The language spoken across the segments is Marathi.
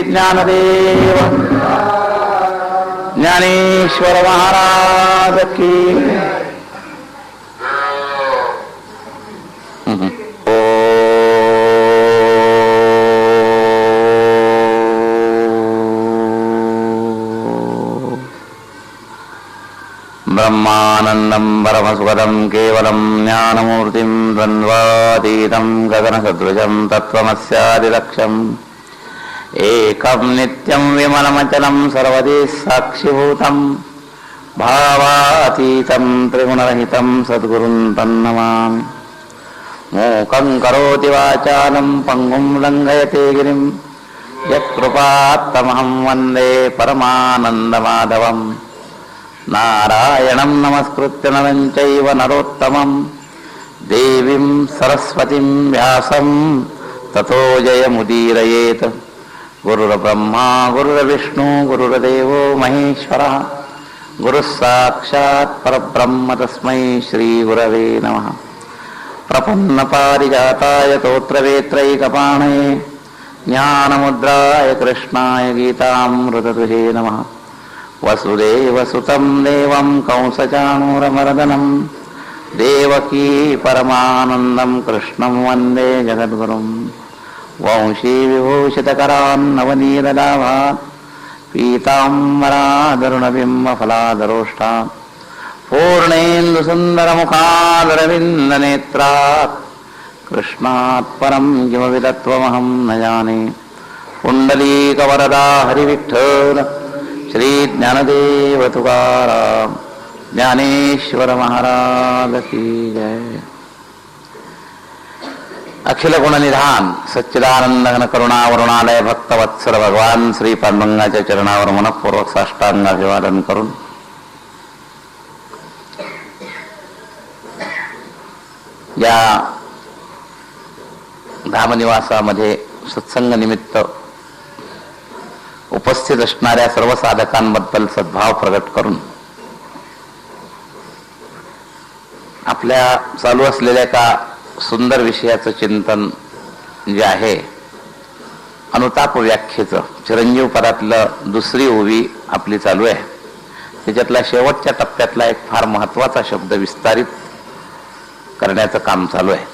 ज्ञानदेव ज्ञानेश्वर महाराज की ब्रह्मानंदं परमसुखदं केवलं ज्ञानमूर्तिं द्वन्द्वातीतं गगनसदृशं तत्त्वमस्यादिलक्ष्यम् एकं नित्यं विमलमचलं सर्वदि साक्षिभूतं भावातीतं त्रिगुणरहितं सद्गुरुं तन्नमामि। मूकं करोति वाचालं पङ्गुं लङ्घयते गिरिं यत्कृपात्तमहं वन्दे परमानन्दमाधवम्। नारायणं नमस्कृत्य नरं चैव नरोत्तमं देवीं सरस्वतीं व्यासं ततो जयमुदीरयेत्। गुरुर्ब्रह्मा गुरुर्विष्णु गुरुर्देवो महेश्वरः गुरुः साक्षात् परब्रह्म तस्मै श्रीगुरवे नमः। प्रपन्नपारिजाताय तोत्रवेत्रैकपाणये ज्ञानमुद्राय कृष्णाय गीतामृतदुहे नमः। वसुदेवसुतं देवं कंसचाणूरमर्दनं देवकी परमानन्दं कृष्णं वन्दे जगद्गुरुं। वंशी विभूषितकरान्नवनीललाभात् पीताम्बरादरुणबिम्बफलादरोष्टात् पूर्णेन्दुसुन्दरमुखादरविन्दनेत्रात् कृष्णात् परं किमपि तत्त्वमहं न जाने। पुण्डलीकवरदा हरिविठ्ठल श्री ज्ञानदेव तुकाराम ज्ञानेश्वर महाराज की जय। अखिल गुणनिधान सच्चिदानंद घन करुणावरुणालय भक्तवत्सल भगवान श्री पांडुरंगाच्या चरणावर मनपूर्वक साष्टांग अभिवादन करून या धामनिवासामध्ये सत्संग निमित्त उपस्थित असणाऱ्या सर्व साधकांबद्दल सद्भाव प्रकट करून आपल्या चालू असलेल्या एका सुंदर विषयाचं चिंतन जे आहे अनुताप व्याख्येचं चिरंजीव पदातलं दुसरी ओवी आपली चालू आहे। त्याच्यातला शेवटच्या टप्प्यातला एक फार महत्त्वाचा शब्द विस्तारित करण्याचं काम चालू आहे।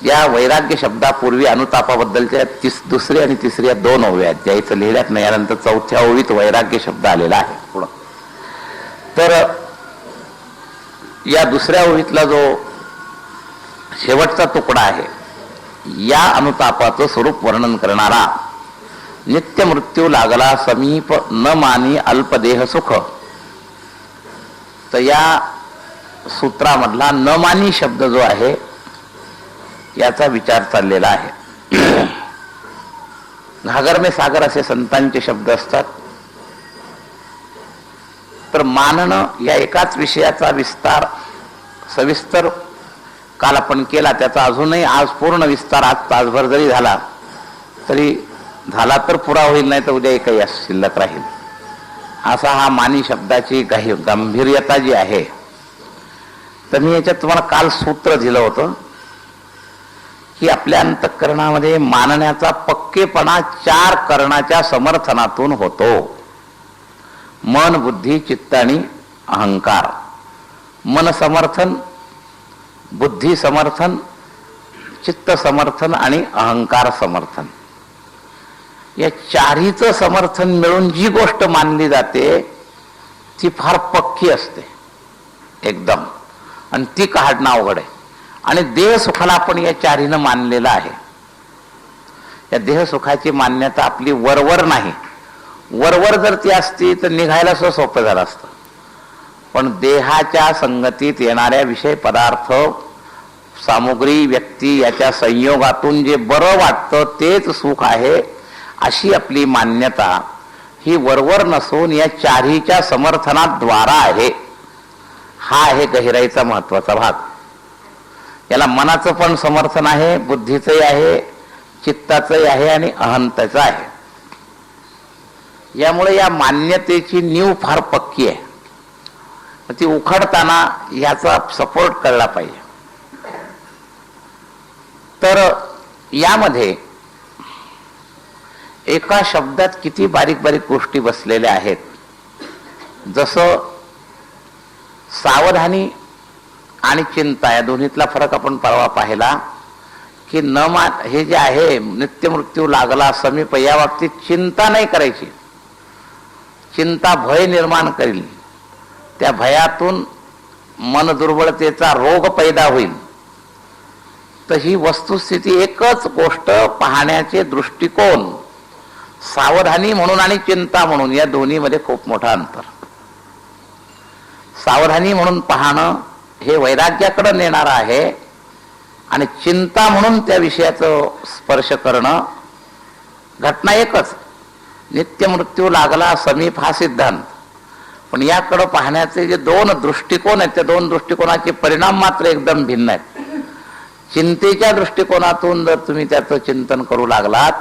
या वैराग्य शब्दापूर्वी अनुतापाबद्दलच्या दुसरी आणि तिसरी या दोन ओव्या आहेत, ज्याचं लिहिल्यात नाही। यानंतर चौथ्या ओवीत वैराग्य शब्द आलेला आहे पुढं। तर या दुसऱ्या ओवीतला जो शेवटचा तुकडा आहे या अनुतापाचं स्वरूप वर्णन करणारा नित्य मृत्यू लागला समीप न मानी अल्पदेह सुख, तर या सूत्रामधला न मानी शब्द जो आहे याचा विचार चाललेला आहे। घागर में सागर असे संतांचे शब्द असतात। तर मानणं या एकाच विषयाचा विस्तार सविस्तर काल आपण केला, त्याचा अजूनही आज पूर्ण विस्तार आज तासभर जरी झाला तरी झाला तर पुरा होईल, नाही तर उद्या एकही शिल्लक राहील। असा हा मानी शब्दाची गांभीर्यता जी आहे, तर मी याच्यात तुम्हाला काल सूत्र दिलं होतं की आपल्या अंतःकरणामध्ये मानण्याचा पक्केपणा चार करणाच्या समर्थनातून होतो: मन, बुद्धी, चित्त आणि अहंकार। मन समर्थन, बुद्धी समर्थन, चित्त समर्थन आणि अहंकार समर्थन, या चारीचं समर्थन मिळून जी गोष्ट मानली जाते ती फार पक्की असते एकदम, आणि ती काढणं अवघड आहे। आणि देह सुखाला आपण या चारीनं मानलेलं आहे। या देह सुखाची मान्यता आपली वरवर नाही, वरवर जर ती असती तर निघायला सोपं झालं असतं। पण देहाच्या संगतीत येणाऱ्या विषय पदार्थ, सामुग्री, व्यक्ती याच्या संयोगातून जे बरं वाटतं तेच सुख आहे अशी आपली मान्यता ही वरवर नसून या चारीच्या समर्थनात द्वारा आहे। हा आहे गहिराईचा महत्वाचा भाग। याला मनाचं पण समर्थन आहे, बुद्धीचंही आहे, चित्ताचंही आहे आणि अहंतेचं आहे। यामुळे या मान्यतेची नीव फार पक्की आहे। ती उखडताना याचा सपोर्ट कळला पाहिजे। तर यामध्ये एका शब्दात किती बारीक बारीक गोष्टी बसलेल्या आहेत. जसं सावधानी आणि चिंता या दोन्हीतला फरक आपण परवा पाहिला की हे जे आहे नित्य मृत्यू लागला समीप, या बाबतीत चिंता नाही करायची. चिंता भय निर्माण करेल, त्या भयातून मन दुर्बलतेचा रोग पैदा होईल. तर ही वस्तुस्थिती एकच गोष्ट पाहण्याचे दृष्टिकोन, सावधानी म्हणून आणि चिंता म्हणून या दोन्हीमध्ये खूप मोठा अंतर. सावधानी म्हणून पाहणं हे वैराग्याकडे नेणारं आहे आणि चिंता म्हणून त्या विषयाचं स्पर्श करणं. घटना एकच, नित्य मृत्यू लागला समीप हा सिद्धांत, पण याकडे पाहण्याचे जे दोन दृष्टिकोन आहेत त्या दोन दृष्टिकोनाचे परिणाम मात्र एकदम भिन्न आहेत. चिंतेच्या दृष्टिकोनातून जर तुम्ही त्याचं चिंतन करू लागलात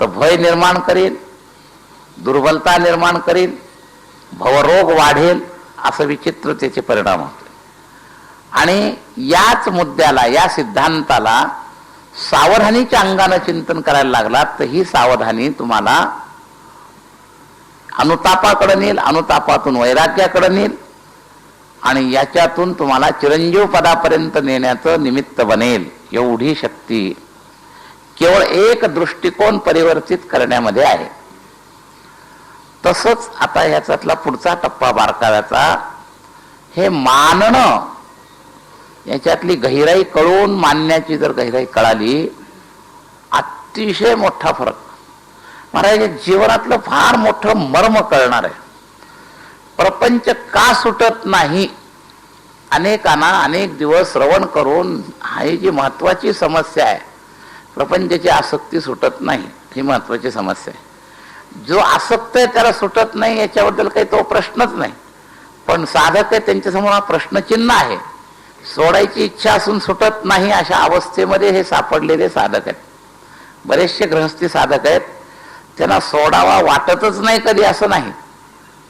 तर भय निर्माण करेल, दुर्बलता निर्माण करेल, भवरोग वाढेल, असं विचित्र त्याचे परिणाम होते. आणि याच मुद्द्याला, या सिद्धांताला सावधानीच्या अंगानं चिंतन करायला लागलात तर ही सावधानी तुम्हाला अनुतापाकडे नेईल, अनुतापातून वैराग्याकडे नेईल आणि याच्यातून तुम्हाला चिरंजीव पदापर्यंत नेण्याचं निमित्त बनेल. एवढी शक्ती केवळ एक दृष्टिकोन परिवर्तित करण्यामध्ये आहे. तसंच आता ह्याच्यातला पुढचा टप्पा बारकाव्याचा, हे मानणं, याच्यातली गहिराई कळून मानण्याची जर गहिराई कळाली, अतिशय मोठा फरक. महाराज जीवनातलं फार मोठं मर्म कळणार आहे. प्रपंच का सुटत नाही, अनेकांना अनेक दिवस श्रवण करून ही जी महत्वाची समस्या आहे, प्रपंचाची आसक्ती सुटत नाही, ही महत्वाची समस्या आहे. जो आसक्त आहे त्याला सुटत नाही याच्याबद्दल काही तो प्रश्नच नाही, पण साधक आहे त्यांच्यासमोर हा प्रश्नचिन्ह आहे. सोडायची इच्छा असून सुटत नाही अशा अवस्थेमध्ये हे सापडलेले साधक आहेत. बरेचसे गृहस्थी साधक आहेत, त्यांना सोडावा वाटतच नाही कधी असं नाही,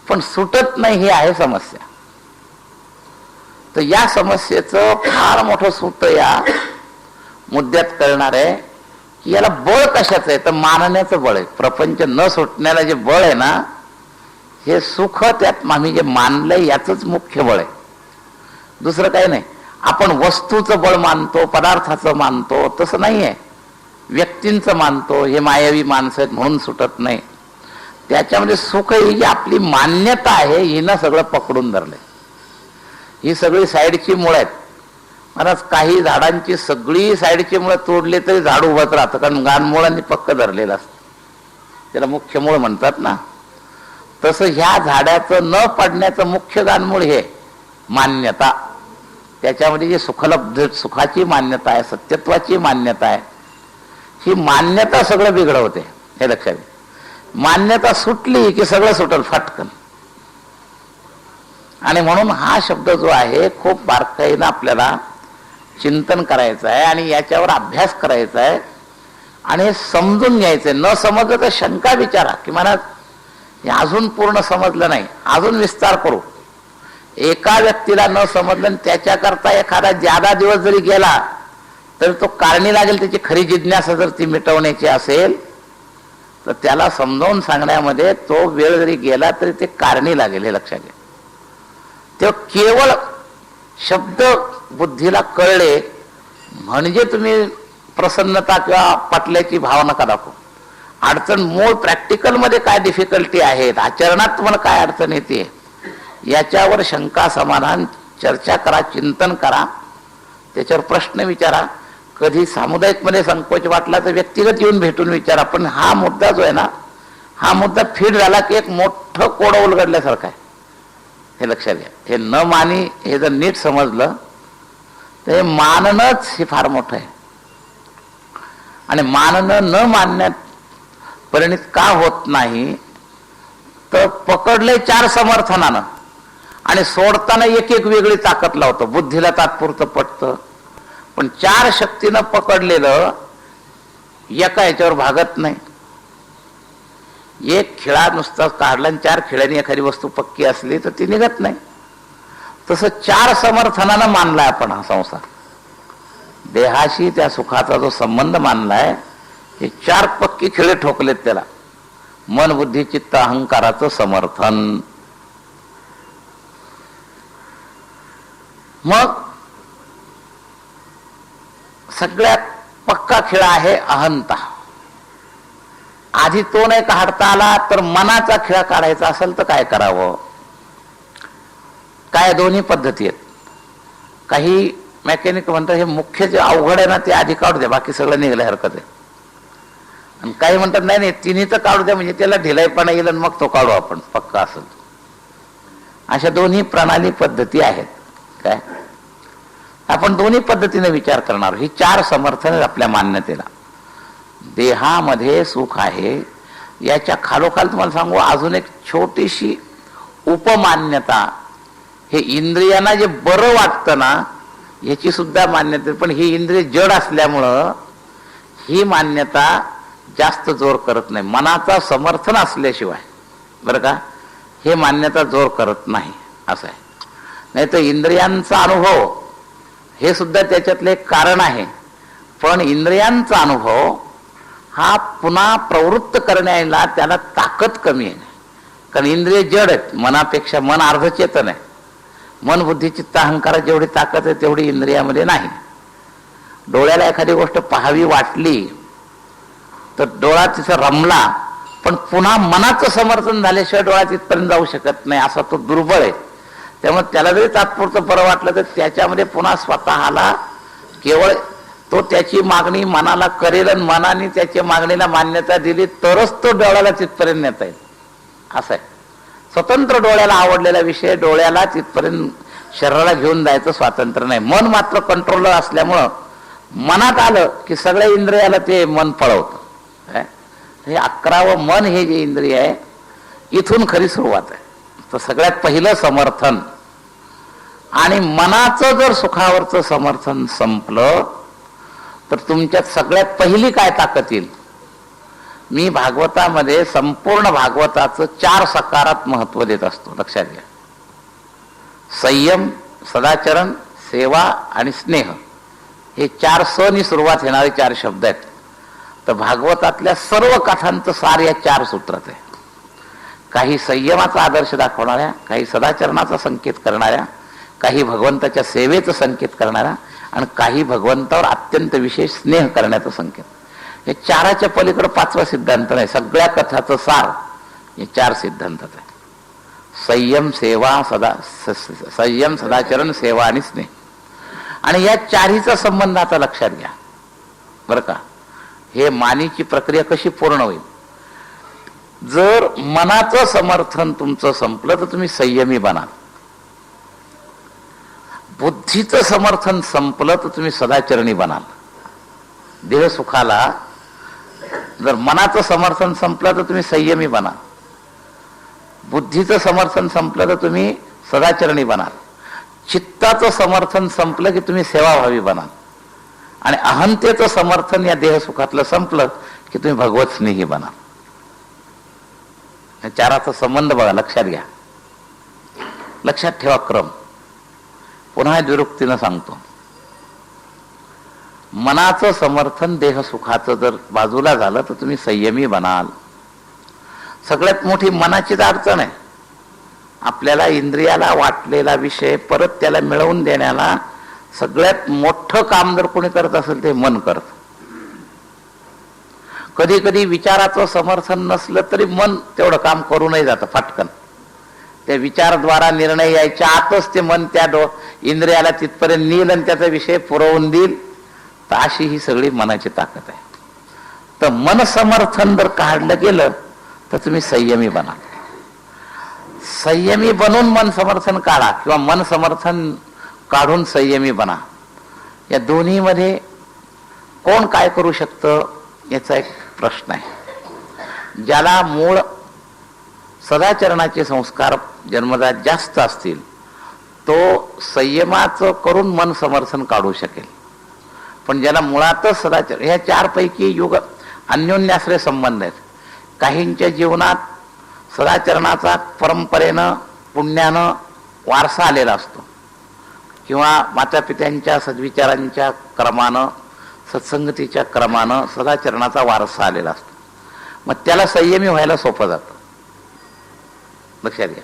पण सुटत नाही ही आहे समस्या. तर या समस्येचं फार मोठं सूत्र या मुद्द्यात कळणार आहे की याला बळ कशाचं आहे, तर मानण्याचं बळ आहे. प्रपंच न सुटण्याला जे बळ आहे ना, हे सुख त्यात आम्ही जे मानलंय याचंच मुख्य बळ आहे, दुसरं काही नाही. आपण वस्तूचं बळ मानतो, पदार्थाचं मानतो, तसं नाही आहे. व्यक्तींचं मानतो, हे मायावी माणसं आहेत म्हणून सुटत नाही. त्याच्यामध्ये सुख ही जी आपली मान्यता आहे हिनं सगळं पकडून धरलंय. ही सगळी साईडची मुळं आहेत. महाराज काही झाडांची सगळी साईडची मुळं तोडले तरी झाड उभंच राहतं, कारण गानमुळांनी पक्क धरलेलं असतं, त्याला मुख्य मूळ म्हणतात ना. तसं ह्या झाडाचं न पडण्याचं मुख्य गानमूळ हे मान्यता. त्याच्यामध्ये जी सुखलब्ध सुखाची मान्यता आहे, सत्यत्वाची मान्यता आहे, ही मान्यता सगळं बिघडवते, हे लक्षात घ्या. मान्यता सुटली की सगळं सुटल फटकन. आणि म्हणून हा शब्द जो आहे खूप बारकाईनं आपल्याला चिंतन करायचं आहे आणि याच्यावर अभ्यास करायचा आहे आणि हे समजून घ्यायचंय. न समजलं तर शंका विचारा की महाराज हे अजून पूर्ण समजलं नाही, अजून विस्तार करू. एका व्यक्तीला न समजलं आणि त्याच्याकरता एखादा ज्यादा दिवस जरी गेला तर तो कारणी लागेल. त्याची खरी जिज्ञासा जर ती मिटवण्याची असेल तर त्याला समजावून सांगण्यामध्ये तो वेळ जरी गेला तरी ते कारणी लागेल, हे लक्षात घ्या. ते केवळ शब्द बुद्धीला कळले म्हणजे तुम्ही प्रसन्नता किंवा पटल्याची भावना का दाखवू. अडचण मूळ प्रॅक्टिकलमध्ये काय डिफिकल्टी आहेत, आचरणात तुम्हाला काय अडचण येते, याच्यावर शंका समाधान चर्चा करा, चिंतन करा, त्याच्यावर प्रश्न विचारा. कधी सामुदायिकमध्ये संकोच वाटला तर व्यक्तिगत येऊन भेटून विचारा. पण हा मुद्दा जो आहे ना, हा मुद्दा फिट झाला की एक मोठं कोडं उलगडल्यासारखं आहे, हे लक्षात घ्या. हे न मानी हे जर नीट समजलं तर हे मानणंच हे फार मोठं आहे. आणि मानणं न मानण्यात परिणित का होत नाही, तर पकडले चार समर्थनानं आणि सोडताना एक एक वेगळी ताकद लावतो. बुद्धीला तात्पुरतं पटतं, पण चार शक्तीनं पकडलेलं एका याच्यावर भागत नाही. एक खिळा नुसता काढला आणि चार खिळ्यांनी एखादी वस्तू पक्की असली तर ती निघत नाही. तसं चार समर्थनानं मानलाय आपण हा संसार. देहाशी त्या सुखाचा जो संबंध मानलाय, हे चार पक्की खिळे ठोकलेत त्याला. मन बुद्धी चित्त अहंकाराचं समर्थन. मग सगळ्यात पक्का खेळ आहे अहंता. आधी तो नाही काढता आला तर मनाचा खेळ काढायचा असेल तर काय करावं? काय दोन्ही पद्धती आहेत. काही मेकॅनिक म्हणतात हे मुख्य जे अवघड आहे ना ते आधी काढू द्या, बाकी सगळं निघायला हरकत आहे. आणि काही म्हणतात नाही नाही तिन्ही तर काढू द्या, म्हणजे त्याला ढिलाईपणा येईल आणि मग तो काढू आपण पक्का असेल. अशा दोन्ही प्रणाली पद्धती आहेत. काय आपण दोन्ही पद्धतीने विचार करणार. ही 4 समर्थन आपल्या मान्यतेला. देहामध्ये सुख आहे, याच्या खालोखाल तुम्हाला सांगू अजून एक छोटीशी उपमान्यता. हे इंद्रियांना जे बरं वाटतं ना याची सुद्धा मान्यता, पण ही इंद्रिय जड असल्यामुळं ही मान्यता जास्त जोर करत नाही. मनाचा समर्थन असल्याशिवाय बरं का हे मान्यता जोर करत नाही असं आहे. नाही तर इंद्रियांचा अनुभव हे सुद्धा त्याच्यातले एक कारण आहे, पण इंद्रियांचा अनुभव हा पुन्हा प्रवृत्त करण्याला त्याला ताकद कमी आहे. कारण इंद्रिय जड आहेत मनापेक्षा. मन अर्धचेतन आहे. मन बुद्धी चित्त अहंकारात जेवढी ताकद आहे तेवढी इंद्रियामध्ये नाही. डोळ्याला एखादी गोष्ट पाहावी वाटली तर डोळा तिचा रमला, पण पुन्हा मनाचं समर्थन झाल्याशिवाय डोळा तिथपर्यंत जाऊ शकत नाही. असा तो दुर्बळ आहे. त्यामुळे त्याला जरी तात्पुरतं बरं वाटलं तर त्याच्यामध्ये पुन्हा स्वतःला केवळ तो त्याची मागणी मनाला करेल आणि मनाने त्याच्या मागणीला मान्यता दिली तरच तो डोळ्याला तिथपर्यंत नेता येईल असं आहे. स्वतंत्र डोळ्याला आवडलेला विषय डोळ्याला तिथपर्यंत शरीराला घेऊन जायचं स्वातंत्र्य नाही. मन मात्र कंट्रोलर असल्यामुळं मनात आलं की सगळ्या इंद्रियाला ते मन पळवतं. हे 11वं मन हे जे इंद्रिय आहे इथून खरी सुरुवात आहे. तर सगळ्यात पहिलं समर्थन. आणि मनाचं जर सुखावरचं समर्थन संपलं तर तुमच्यात सगळ्यात पहिली काय ताकद येईल? मी भागवतामध्ये संपूर्ण भागवताचं 4 सकारात महत्व देत असतो, लक्षात घ्या. संयम, सदाचरण, सेवा आणि स्नेह हे 4 सनी सुरुवात येणारे 4 शब्द आहेत. तर भागवतातल्या सर्व कथांचं सार या 4 सूत्रात आहे. काही संयमाचा आदर्श दाखवणाऱ्या, काही सदाचरणाचा संकेत करणाऱ्या, काही भगवंताच्या सेवेचं संकेत करणाऱ्या आणि काही भगवंतावर अत्यंत विशेष स्नेह करण्याचा संकेत. हे 4च्या पलीकडे 5वा सिद्धांत नाही. सगळ्या कथाचं सार हे 4 सिद्धांतात आहे. संयम, सेवा, संयम, सदाचरण, सेवा आणि स्नेह. आणि या 4हीचा संबंध आता लक्षात घ्या बरं का. हे मानीची प्रक्रिया कशी पूर्ण होईल? जर मनाचं समर्थन तुमचं संपलं तर तुम्ही संयमी बनाल. बुद्धीचं समर्थन संपलं तर तुम्ही सदाचरणी बनाल. देह सुखाला जर मनाचं समर्थन संपलं तर तुम्ही संयमी बनाल. बुद्धीचं समर्थन संपलं तर तुम्ही सदाचरणी बनाल. चित्ताचं समर्थन संपलं की तुम्ही सेवाभावी बनाल. आणि अहंतेचं समर्थन या देहसुखातलं संपलं की तुम्ही भगवत स्नेही बनाल. या 4चा संबंध बघा, लक्षात घ्या. लक्षात ठेवा क्रम. पुन्हा द्विरुक्तीनं सांगतो. मनाचं समर्थन देहसुखाचं जर बाजूला झालं तर तुम्ही संयमी बनाल. सगळ्यात मोठी मनाचीच अडचण आहे. आपल्याला इंद्रियाला वाटलेला विषय परत त्याला मिळवून देण्याला सगळ्यात मोठं काम जर कोणी करत असेल ते मन करत. कधी कधी विचाराचं समर्थन नसलं तरी मन तेवढं काम करूनही जातं फाटकन. त्या विचाराद्वारा निर्णय यायच्या आतच ते मन त्या इंद्रियाला तिथपर्यंत नेईल आणि त्याचा विषय पुरवून देईल. तर अशी ही सगळी मनाची ताकद आहे. तर मन समर्थन जर काढलं गेलं तर तुम्ही संयमी बना. संयमी बनून मन समर्थन काढा किंवा मन समर्थन काढून संयमी बना. या दोन्हीमध्ये कोण काय करू शकतं याचा एक प्रश्न आहे. ज्याला मूळ सदाचरणाचे संस्कार जन्मजात जास्त असतील तो संयमाचं करून मन समर्थन काढू शकेल. पण ज्याला मुळातच सदाचरण, ह्या 4 पैकी युग अन्योन्याश्रय संबंध आहेत. काहींच्या जीवनात सदाचरणाचा परंपरेनं पुण्यानं वारसा आलेला असतो किंवा मातापित्यांच्या सद्विचारांच्या क्रमानं सत्संगतीच्या क्रमानं सदाचरणाचा वारसा आलेला असतो. मग त्याला संयमी व्हायला सोपं जातं. लक्षात घ्या.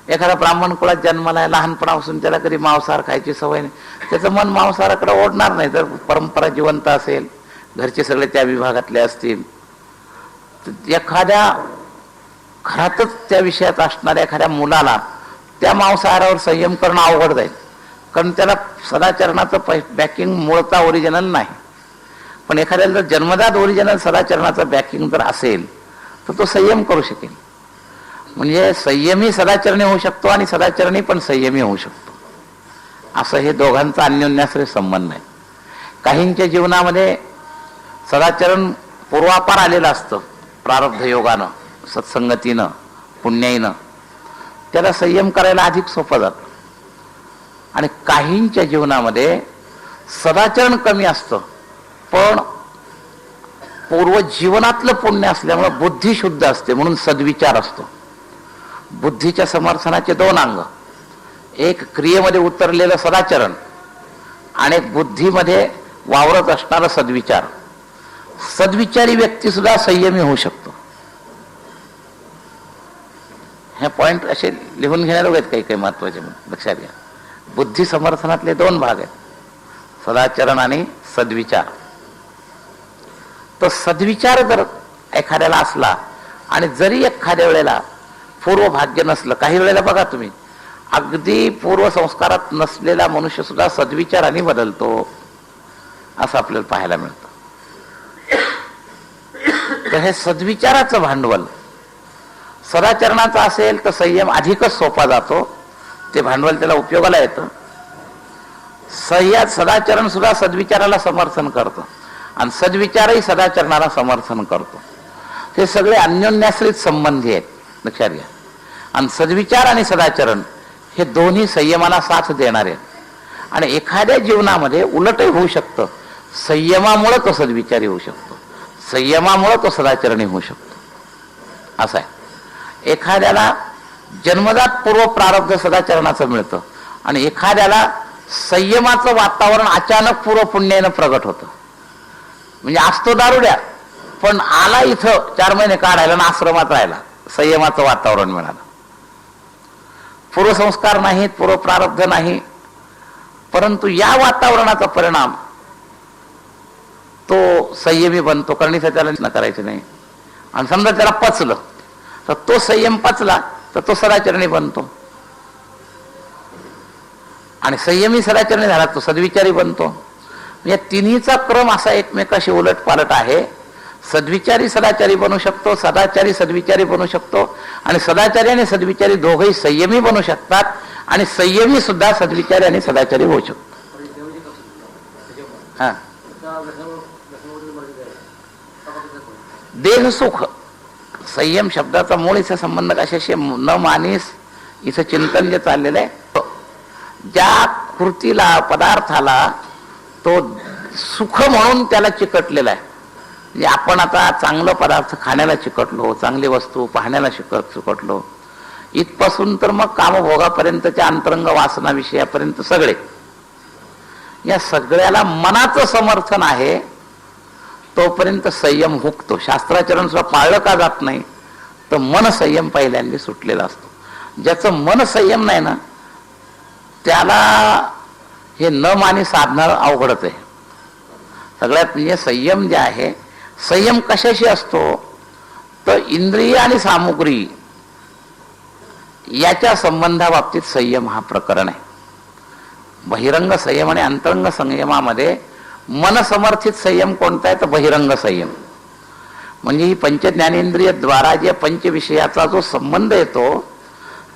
एखादा ब्राह्मण कुळात जन्माला आहे, लहानपणापासून त्याला कधी मांसाहार खायची सवय नाही, त्याचं मन मांसाहाराकडे ओढणार नाही. जर परंपरा जिवंत असेल, घरचे सगळे त्या विभागातले असतील, तर एखाद्या घरातच त्या विषयात असणाऱ्या एखाद्या मुलाला त्या मांसाहारावर संयम करणं अवघड जाईल. कारण त्याला सदाचरणाचं बॅकिंग मूळता ओरिजिनल नाही. पण एखाद्याला जर जन्मजात ओरिजिनल सदाचरणाचं बॅकिंग जर असेल तर तो संयम करू शकेल. म्हणजे संयमी सदाचरणी होऊ शकतो आणि सदाचरणी पण संयमी होऊ शकतो. असं हे दोघांचा अन्योन्याश्रय संबंध आहे. काहींच्या जीवनामध्ये सदाचरण पूर्वापार आलेलं असतं, प्रारब्ध योगानं, सत्संगतीनं, पुण्याईनं, त्याला संयम करायला अधिक सोपं जातं. आणि काहींच्या जीवनामध्ये सदाचरण कमी असतं, पण पूर्व जीवनातलं पुण्य असल्यामुळे बुद्धी शुद्ध असते, म्हणून सद्विचार असतो. बुद्धीच्या समर्थनाचे दोन अंग, एक क्रियेमध्ये उतरलेलं सदाचरण आणि एक बुद्धीमध्ये वावरत असणारा सद्विचार. सद्विचारी व्यक्ती सुद्धा संयमी होऊ शकतो. हे पॉइंट असे लिहून घेणार आहेत काही काही महत्वाचे, लक्षात घ्या. बुद्धी समर्थनातले दोन भाग आहेत, सदाचरण आणि सद्विचार. तो सद्विचार जर एखाद्याला असला आणि जरी एखाद्या वेळेला पूर्व भाग्य नसलं, काही वेळेला बघा तुम्ही, अगदी पूर्व संस्कारात नसलेला मनुष्य सुद्धा सद्विचाराने बदलतो, असं आपल्याला पाहायला मिळतं. तर हे सद्विचाराचं भांडवल सदाचरणाचं असेल तर संयम अधिकच सोपा जातो, ते भांडवल त्याला उपयोगाला येतं. सदाचरण सुद्धा सद्विचाराला समर्थन करतं आणि सद्विचारही सदाचरणाला समर्थन करतो. हे सगळे अन्योन्याश्रित संबंधी आहेत, लक्षात घ्या. आणि सद्विचार आणि सदाचरण हे दोन्ही संयमाला साथ देणारे आहेत. आणि एखाद्या जीवनामध्ये उलटही होऊ शकतं, संयमामुळे तो सद्विचारी होऊ शकतो, संयमामुळे तो सदाचरणी होऊ शकतो, असं आहे. एखाद्याला जन्मजात पूर्व प्रारब्ध सदाचरणाचं मिळतं आणि एखाद्याला संयमाचं वातावरण अचानक पूर्व पुण्यानं प्रगट होतं. म्हणजे असतो दारुड्या, पण आला इथं 4 महिने काढायला आणि आश्रमात राहिला, संयमाचं वातावरण मिळालं. पूर्वसंस्कार नाहीत, पूर्व प्रारब्ध नाही, परंतु या वातावरणाचा परिणाम तो संयमी बनतो. करणीचं त्याला न करायचे नाही. आणि समजा त्याला पचलं तर तो संयम पचला तर तो सदाचरणी बनतो. आणि संयमी सदाचरणी झाला तो सद्विचारी बनतो. या तिन्हीचा क्रम असा एकमेकाशी उलट पालट आहे. सद्विचारी सदाचारी बनू शकतो, सदाचारी सद्विचारी बनू शकतो, आणि सदाचारी आणि सद्विचारी दोघंही संयमी बनू शकतात, आणि संयमी सुद्धा सद्विचारी आणि सदाचारी होऊ शकतो. हा, देहसुख संयम शब्दाचा मूळ इथं संबंध कशाशी, न मानीस इथं चिंतन जे चाललेलं आहे, ज्या कृतीला पदार्थाला तो सुख म्हणून त्याला चिकटलेला आहे. म्हणजे आपण आता चांगलं पदार्थ खाण्याला चिकटलो, चांगली वस्तू पाहण्याला चिकटलो, इथपासून तर मग कामभोगापर्यंतच्या अंतरंग वासना विषयापर्यंत सगळे, या सगळ्याला मनाचं समर्थन आहे तोपर्यंत संयम हुकतो. शास्त्राचरण सुद्धा पाळलं का जात नाही, तर मन संयम पहिल्यांदा सुटलेला असतो. ज्याचं मन संयम नाही ना, त्याला हे न मानी साधणं अवघडच आहे. सगळ्यात म्हणजे संयम जे आहे, संयम कशाशी असतो तर इंद्रिय आणि सामुग्री याच्या संबंधाबाबतीत संयम हा प्रकरण आहे. बहिरंग संयम आणि अंतरंग संयमामध्ये मनसमर्थित संयम कोणता आहे तर बहिरंग संयम. म्हणजे ही पंचज्ञानेंद्रिय द्वारा जे पंचविषयाचा जो संबंध येतो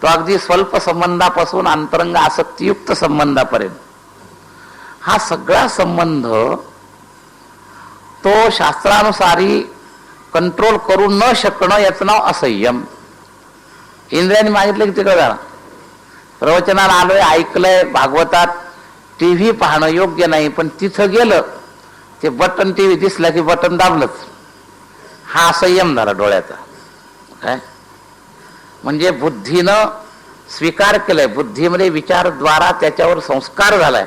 तो अगदी स्वल्प संबंधापासून अंतरंग आसक्तियुक्त संबंधापर्यंत, हा सगळा संबंध तो शास्त्रानुसारी कंट्रोल करू न शकणं याचं नाव असंयम. इंद्रियांनी मागितलं की तिकडे जाणं, प्रवचनाला आलोय, ऐकलंय, भागवतात टीव्ही पाहणं योग्य नाही, पण तिथं गेलं ते बटन टीव्ही दिसला की बटन दाबलंच, हा असंयम झाला डोळ्याचा. काय म्हणजे बुद्धीनं स्वीकार केलाय, बुद्धीमध्ये विचारद्वारा त्याच्यावर संस्कार झालाय,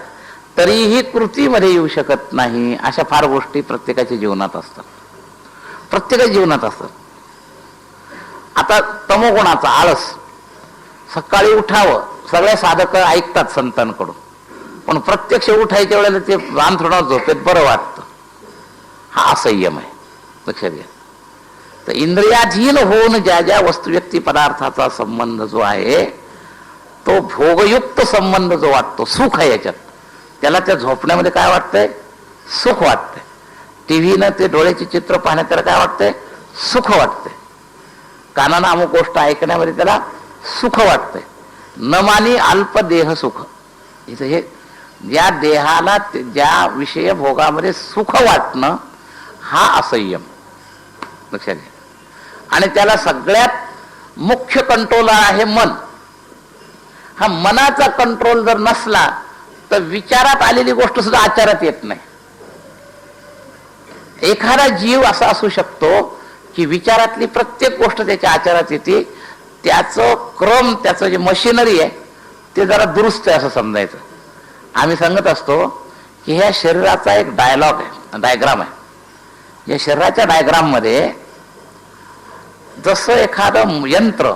तरीही कृतीमध्ये येऊ शकत नाही. अशा फार गोष्टी प्रत्येकाच्या जीवनात असतात. प्रत्येकाच्या जीवनात असतं. आता तमोगुणाचा आळस, सकाळी उठावं सगळ्या साधक ऐकतात संतांकडून, पण प्रत्यक्ष उठायच्या वेळेला ते अंथरुणावर झोपेत बरं वाटतं. हा असंयम आहे, लक्षात घ्या. तर इंद्रियाधीन होऊन ज्या ज्या वस्तू व्यक्ती पदार्थाचा संबंध जो आहे तो भोगयुक्त संबंध जो वाटतो, सुख आहे याच्यात, त्याला त्या झोपण्यामध्ये काय वाटतंय? सुख वाटतंय. टीव्हीनं ते डोळ्याचे चित्र पाहण्यात त्याला काय वाटतंय? सुख वाटतंय. कानानं अमुक गोष्ट ऐकण्यामध्ये त्याला सुख वाटतंय. न मानी अल्प देह सुख. इथं हे ज्या देहाला ज्या विषय भोगामध्ये सुख वाटणं हा असंयम, लक्षात घ्या. आणि त्याला सगळ्यात मुख्य कंट्रोलर आहे मन. हा मनाचा कंट्रोल जर नसला तर विचारात आलेली गोष्ट सुद्धा आचारात येत नाही. एखादा जीव असा असू शकतो की विचारातली प्रत्येक गोष्ट त्याच्या आचारात येते. त्याचं क्रम, त्याचं जे मशिनरी आहे ते जरा दुरुस्त आहे असं समजायचं. आम्ही सांगत असतो की ह्या शरीराचा एक डायग्राम आहे. या शरीराच्या डायग्राम मध्ये जसं एखादं यंत्र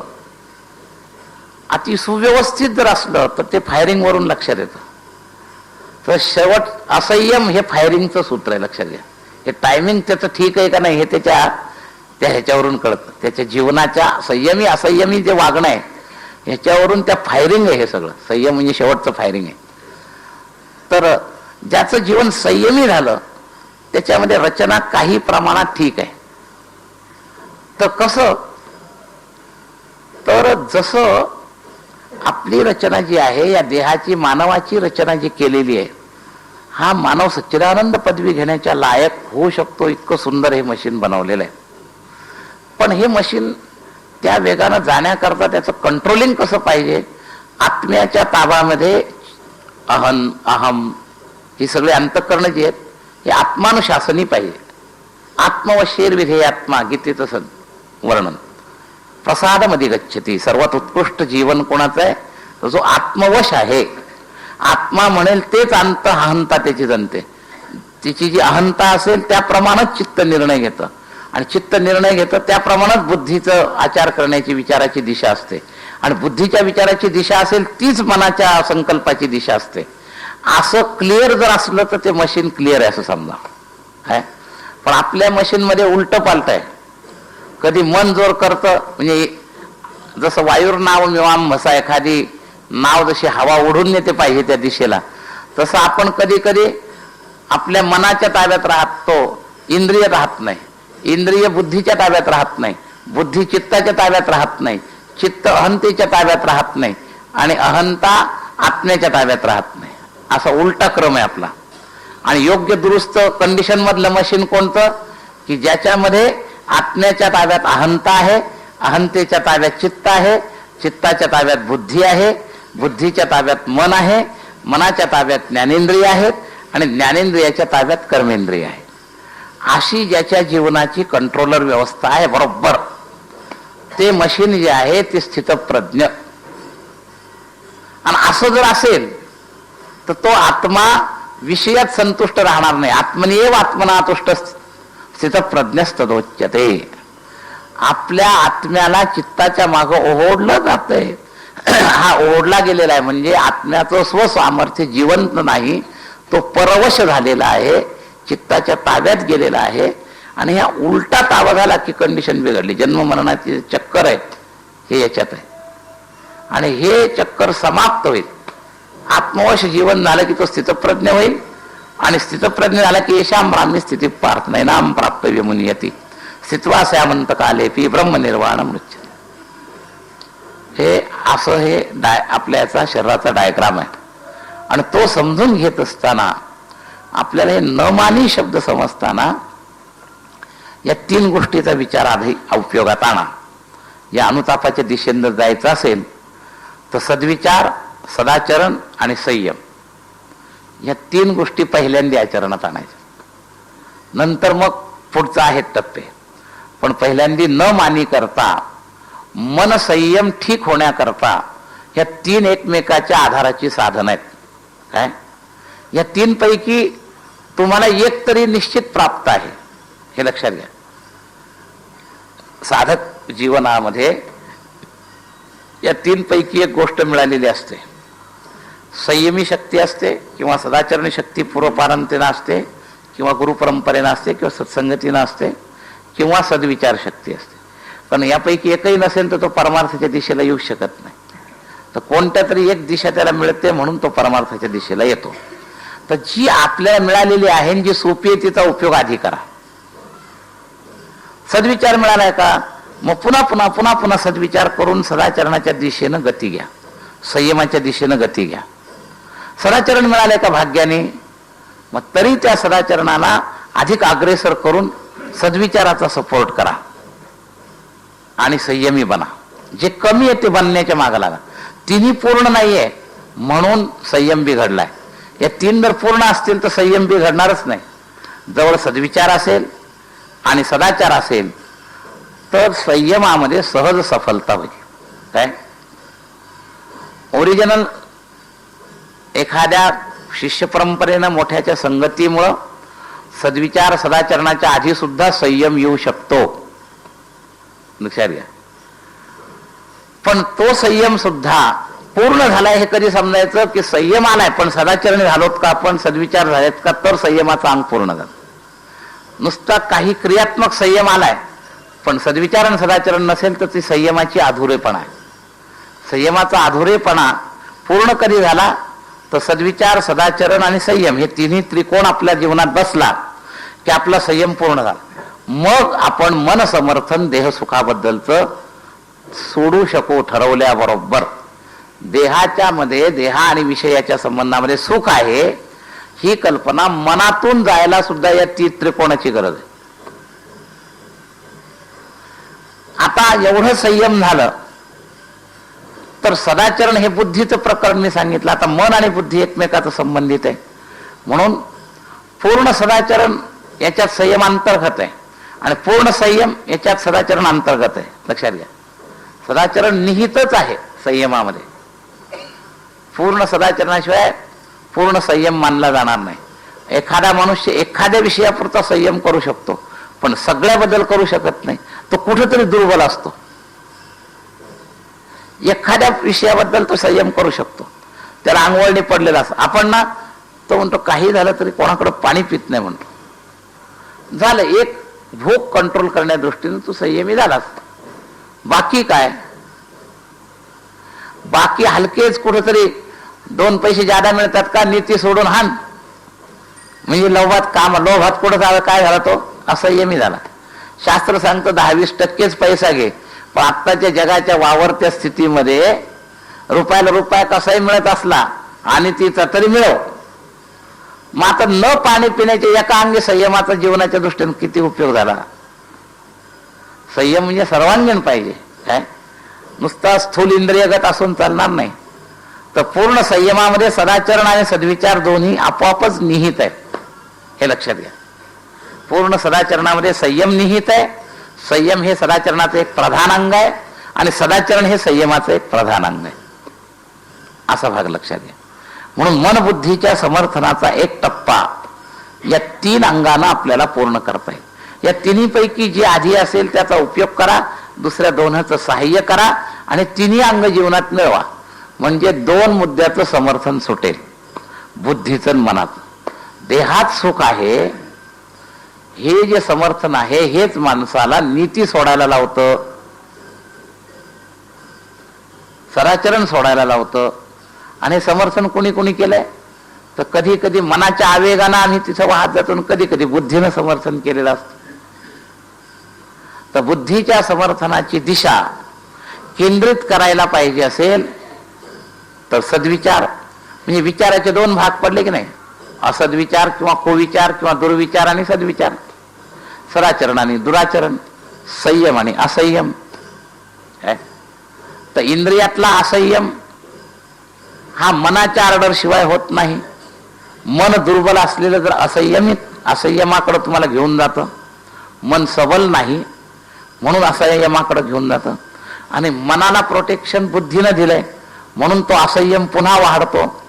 अति सुव्यवस्थित जर असलं तर ते फायरिंग वरून लक्षात येतं. तर शेवट असंयम हे फायरिंगचं सूत्र आहे, लक्षात घ्या. हे टायमिंग त्याचं ठीक आहे का नाही हे त्या ह्याच्यावरून कळतं. त्याच्या जीवनाच्या संयमी असंयमी जे वागणं आहे ह्याच्यावरून त्या फायरिंग आहे. हे सगळं संयम म्हणजे शेवटचं फायरिंग आहे. तर ज्याचं जीवन संयमी झालं त्याच्यामध्ये रचना काही प्रमाणात ठीक आहे. तर कसं? तर जसं आपली रचना जी आहे या देहाची, मानवाची रचना जी केलेली आहे, हा मानव सच्चिदानंद पदवी घेण्याच्या लायक होऊ शकतो इतकं सुंदर हे मशीन बनवलेलं आहे. पण हे मशीन त्या वेगानं जाण्याकरता त्याचं कंट्रोलिंग कसं पाहिजे? आत्म्याच्या ताब्यामध्ये अहम ही सगळी अंतःकरणं जी आहेत हे आत्मानुशासनी पाहिजे. आत्मवशेर विधेयात्मा गीतेचं वर्णन. प्रसादमध्ये गच्छती. सर्वात उत्कृष्ट जीवन कोणाचं आहे? तो जो आत्मवश आहे. आत्मा म्हणेल तेच अंत अहंता त्याची जनते. तिची जी अहंता असेल त्याप्रमाणेच चित्त निर्णय घेतं, आणि चित्त निर्णय घेतं त्याप्रमाणेच बुद्धीचं आचार करण्याची, विचाराची दिशा असते. आणि बुद्धीच्या विचाराची दिशा असेल तीच मनाच्या संकल्पाची दिशा असते. असं क्लिअर जर असलं तर ते मशीन क्लिअर आहे असं समजा. काय पण आपल्या मशीनमध्ये उलट पालट आहे. कधी मन जोर करतं, म्हणजे जसं वायूर नाव मिवाम म्हसा, एखादी नाव जशी हवा ओढून नेते पाहिजे त्या दिशेला, तसं आपण कधी कधी आपल्या मनाच्या ताब्यात राहतो, इंद्रिय राहत नाही. इंद्रिय बुद्धीच्या ताब्यात राहत नाही, बुद्धी चित्ताच्या ताब्यात राहत नाही, चित्त अहंतेच्या ताब्यात राहत नाही, आणि अहंता आत्म्याच्या ताब्यात राहत नाही. असा उलटा क्रम आहे आपला. आणि योग्य दुरुस्त कंडिशन मधलं मशीन कोणतं? की ज्याच्यामध्ये आत्म्याच्या ताब्यात अहंता आहे, अहंतेच्या ताब्यात चित्त आहे, चित्ताच्या ताब्यात बुद्धी आहे, बुद्धीच्या ताब्यात मन आहे, मनाच्या ताब्यात ज्ञानेंद्रिय आहेत, आणि ज्ञानेंद्रियाच्या ताब्यात कर्मेंद्रिय आहे. अशी ज्याच्या जीवनाची कंट्रोलर व्यवस्था आहे बरोबर, ते मशीन जे आहे ते स्थितप्रज्ञ. आणि असं जर असेल तर तो आत्मा विषयात संतुष्ट राहणार नाही. आत्मनिएव आत्मना तुष्ट स्थितप्रज्ञस्तदोच्यते. आपल्या आत्म्याला चित्ताच्या मागं ओढलं जातंय. हा ओढला गेलेला आहे म्हणजे आत्म्याचं स्वसामर्थ्य जिवंत नाही, तो परवश झालेला आहे, चित्ताच्या ताब्यात गेलेला आहे. आणि ह्या उलटा ताबा झाला की कंडिशन बिघडली. जन्म मरणाची चक्कर आहे हे याच्यात आहे, आणि हे चक्कर समाप्त होईल. आत्मवश जीवन झालं की तो स्थितप्रज्ञ होईल, आणि स्थितप्रज्ञ झाला की येशाम ब्राह्मी स्थिती पार्थ नैनाम प्राप्तव्य मुनियती स्थित्वा स्यामंत कालेपी ब्रह्मनिर्वाण मृत्यू. हे असं हे आपल्या याचा शरीराचा डायग्राम आहे. आणि तो समजून घेत असताना आपल्याला हे न मानी शब्द समजताना या तीन गोष्टीचा विचार आधी उपयोगात आणा. या अनुतापाच्या दिशेने जायचं असेल तर सद्विचार, सदाचरण आणि संयम या तीन गोष्टी पहिल्यांदा आचरणात आणायच्या. नंतर मग पुढचा आहेत टप्पे. पण पहिल्यांदा न मानी करता, मन संयम ठीक होण्याकरता ह्या तीन एकमेकाच्या आधाराची साधन आहेत. काय या तीन पैकी तुम्हाला एक तरी निश्चित प्राप्त आहे हे लक्षात घ्या. साधक जीवनामध्ये या तीन पैकी एक गोष्ट मिळालेली असते. संयमी शक्ती असते किंवा सदाचरणी शक्ती पूर्वपारंतेनं असते किंवा गुरुपरंपरेनं असते किंवा सत्संगतीनं असते किंवा सद्विचार शक्ती असते. पण यापैकी एकही नसेल तर तो परमार्थाच्या दिशेला येऊ शकत नाही. तर कोणत्या तरी एक दिशा त्याला मिळते म्हणून तो परमार्थाच्या दिशेला येतो. तर जी आपल्याला मिळालेली आहे जी सोपी आहे तिचा उपयोग आधी करा. सद्विचार मिळालाय का, मग पुन्हा पुन्हा पुन्हा पुन्हा सद्विचार करून सदाचरणाच्या दिशेनं गती घ्या, संयमाच्या दिशेनं गती घ्या. सदाचरण मिळालंय का भाग्याने, मग तरी त्या सदाचरणाला अधिक अग्रेसर करून सद्विचाराचा सपोर्ट करा आणि संयमी बना. जे कमी आहे ते बनण्याच्या मागे लागा. तिन्ही पूर्ण नाहीये म्हणून संयम बिघडलाय. या तीन जर पूर्ण असतील तर संयम बिघडणारच नाही. जवळ सद्विचार असेल आणि सदाचार असेल तर संयमामध्ये सहज सफलता होईल. काय ओरिजिनल एखाद्या शिष्य परंपरेनं मोठ्याच्या संगतीमुळं सद्विचार सदाचरणाच्या आधी सुद्धा संयम येऊ शकतो, लक्षात घ्या. पण तो संयम सुद्धा पूर्ण झालाय हे कधी समजायचं की संयम आलाय पण सदाचरणी झालोत का, आपण सद्विचार झालेत का, तर संयमाचा अंग पूर्ण झाला. नुसता काही क्रियात्मक संयम आलाय पण सद्विचार आणि सदाचरण नसेल तर ती संयमाची अधुरेपणा आहे. संयमाचा अधुरेपणा पूर्ण कधी झाला तर सद्विचार सदाचरण आणि संयम हे तिन्ही त्रिकोण आपल्या जीवनात बसला की आपला संयम पूर्ण झाला. मग आपण मन समर्थन देह सुखाबद्दलचं सोडू शकू ठरवल्याबरोबर. देहाच्या मध्ये देहा आणि विषयाच्या संबंधामध्ये सुख आहे ही कल्पना मनातून जायला सुद्धा या त्रिकोणाची गरज आहे. आता एवढं संयम झालं तर सदाचरण हे बुद्धीचं प्रकरण मी सांगितलं. आता मन आणि बुद्धी एकमेकाचं संबंधित आहे म्हणून पूर्ण सदाचरण याच्यात संयम अंतर्गत आहे आणि पूर्ण संयम याच्यात सदाचरण अंतर्गत आहे. लक्षात घ्या, सदाचरण निहितच आहे संयमामध्ये. पूर्ण सदाचरणाशिवाय पूर्ण संयम मानला जाणार नाही. एखादा मनुष्य एखाद्या विषयापुरता संयम करू शकतो पण सगळ्याबद्दल करू शकत नाही. तो कुठेतरी दुर्बल असतो. एखाद्या विषयाबद्दल तो संयम करू शकतो, त्याला अंगवळणी पडलेला असतो. आपण ना तो म्हणतो काही झालं तरी कोणाकडे पाणी पित नाही म्हणतो. झालं, एक भूक कंट्रोल करण्या दृष्टीने तू संयमी झालास. बाकी काय, बाकी हलकेच कुठेतरी दोन पैसे जादा मिळतात का नीती सोडून हान, म्हणजे लोभात कुठं झालं काय झाला तो असंयमी झाला. शास्त्र सांगतं 10-20% पैसा घे पण आत्ताच्या जगाच्या वावरत्या स्थितीमध्ये रुपयाला रुपया कसाही मिळत असला आणि तिचा तरी मिळव. मात्र न पाणी पिण्याच्या एका अंगी संयमाचा जीवनाच्या दृष्टीने किती उपयोग झाला. संयम म्हणजे सर्वांगीण पाहिजे. काय नुसता स्थूल इंद्रियगत असून चालणार नाही. तर पूर्ण संयमामध्ये सदाचरण आणि सद्विचार दोन्ही आपोआपच निहित आहे, हे लक्षात घ्या. पूर्ण सदाचरणामध्ये संयम निहित आहे. संयम हे सदाचरणाचं एक प्रधान अंग आहे आणि सदाचरण हे संयमाचं एक प्रधान अंग आहे, असा भाग लक्षात घ्या. म्हणून मनबुद्धीच्या समर्थनाचा एक टप्पा या तीन अंगांना आपल्याला पूर्ण करता येईल. या तिन्हीपैकी जी आधी असेल त्याचा उपयोग करा, दुसऱ्या दोन्हीचं सहाय्य करा आणि तिन्ही अंग जीवनात मिळवा. म्हणजे दोन मुद्द्याचं समर्थन सुटेल, बुद्धीचं मनाचं. देहात सुख आहे हे जे समर्थन आहे हेच माणसाला नीती सोडायला लावतं, सदाचरण सोडायला लावतं. आणि समर्थन कोणी कोणी केलंय तर कधी कधी मनाच्या आवेगानं आम्ही तिथं वाहत जातो, कधी कधी बुद्धीनं समर्थन केलेलं असतं. तर बुद्धीच्या समर्थनाची दिशा केंद्रित करायला पाहिजे असेल तर सद्विचार म्हणजे विचाराचे दोन भाग पडले की नाही, असद्विचार किंवा कुविचार किंवा दुर्विचार आणि सद्विचार, सदाचरण आणि दुराचरण, संयम आणि असंयम. तर इंद्रियातला असंयम हा मनाच्या ऑर्डर शिवाय होत नाही. मन दुर्बल असलेलं जर असंयमाकडे तुम्हाला घेऊन जातं. मन सबल नाही म्हणून असंयमाकडे घेऊन जातं आणि मनाला प्रोटेक्शन बुद्धीनं दिलंय म्हणून तो असंयम पुन्हा वाढतो.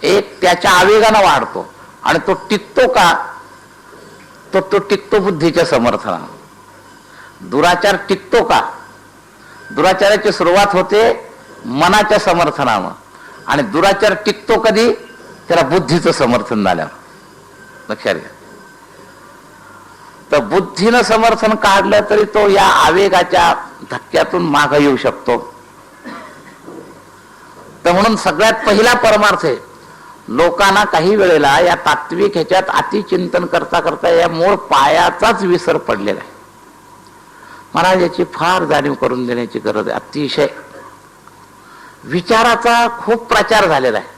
एक त्याच्या आवेगानं वाढतो आणि तो टिकतो का, तो टिकतो बुद्धीच्या समर्थनानं. दुराचार टिकतो का? दुराचाराची सुरुवात होते मनाच्या समर्थनानं, आणि दुराचार टिकतो कधी? त्याला बुद्धीचं समर्थन झाल्यावर. लक्षात घ्या. तर बुद्धीनं समर्थन काढलं तरी तो या आवेगाच्या धक्क्यातून माग येऊ शकतो. तर म्हणून सगळ्यात पहिला परमार्थ आहे, लोकांना काही वेळेला या तात्विक ह्याच्यात अतिचिंतन करता करता या मूळ पायाचाच विसर पडलेला आहे. महाराज याची फार जाणीव करून देण्याची गरज आहे. अतिशय विचाराचा खूप प्रचार झालेला आहे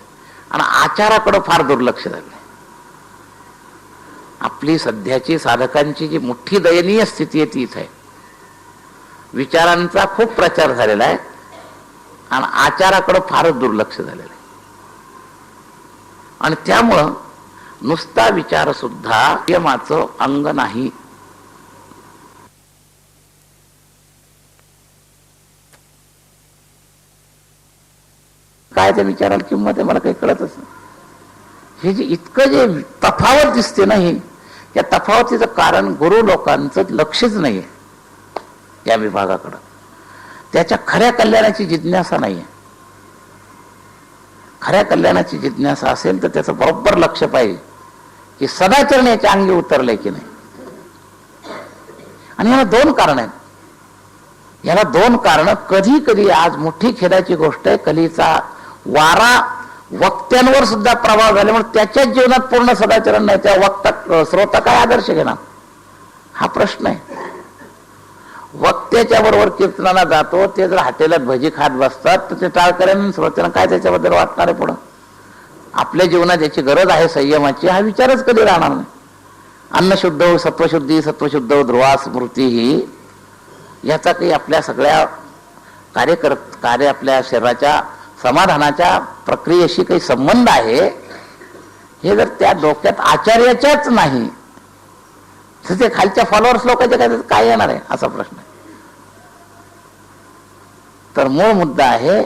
आणि आचाराकडे फार दुर्लक्ष झालं आहे. आपली सध्याची साधकांची जी मोठी दयनीय स्थिती आहे ती इथे आहे. विचारांचा खूप प्रचार झालेला आहे आणि आचाराकडे फारच दुर्लक्ष झालेलं आहे. आणि त्यामुळं नुसता विचार सुद्धा संयमाचं अंग नाही. काय त्या विचाराला किंमत आहे मला काही कळतच नाही. हे जे इतकं जे तफावत दिसते नाही, या तफावतीचं कारण गुरु लोकांचं लक्षच नाहीये या विभागाकडं. त्याच्या खऱ्या कल्याणाची जिज्ञासा नाहीये. खऱ्या कल्याणाची जिज्ञासा असेल तर त्याचं बरोबर लक्ष पाहिजे की सदाचरण याच्या अंगी उतरलंय की नाही. आणि याला दोन कारण आहेत. याला दोन कारण कधी कधी आज मोठी खेदाची गोष्ट आहे, कलीचा वारा वक्त्यांवर सुद्धा प्रभाव झाल्यामुळे त्याच्याच जीवनात पूर्ण सदाचरण नाही. त्या वक्ता श्रोता काय आदर्श घेणार हा प्रश्न आहे. वक्त्याच्या बरोबर कीर्तनाला जातो, ते जर हॉटेलात भजी खात बसतात तर ते टाळकऱ्यांना श्रोत्यांना काय त्याच्याबद्दल वाटणार आहे पुढं? आपल्या जीवनात याची गरज आहे संयमाची, हा विचारच कधी राहणार नाही. अन्नशुद्ध सत्वशुद्धी सत्वशुद्ध ध्रुवा स्मृती ही याचा काही आपल्या सगळ्या कार्य आपल्या शरीराच्या समाधानाच्या प्रक्रियेशी काही संबंध आहे हे जर त्या डोक्यात आचार्याच्याच नाही तर ते खालच्या फॉलोअर्स लोकांच्या काय येणार आहे असा प्रश्न आहे. तर मूळ मुद्दा आहे,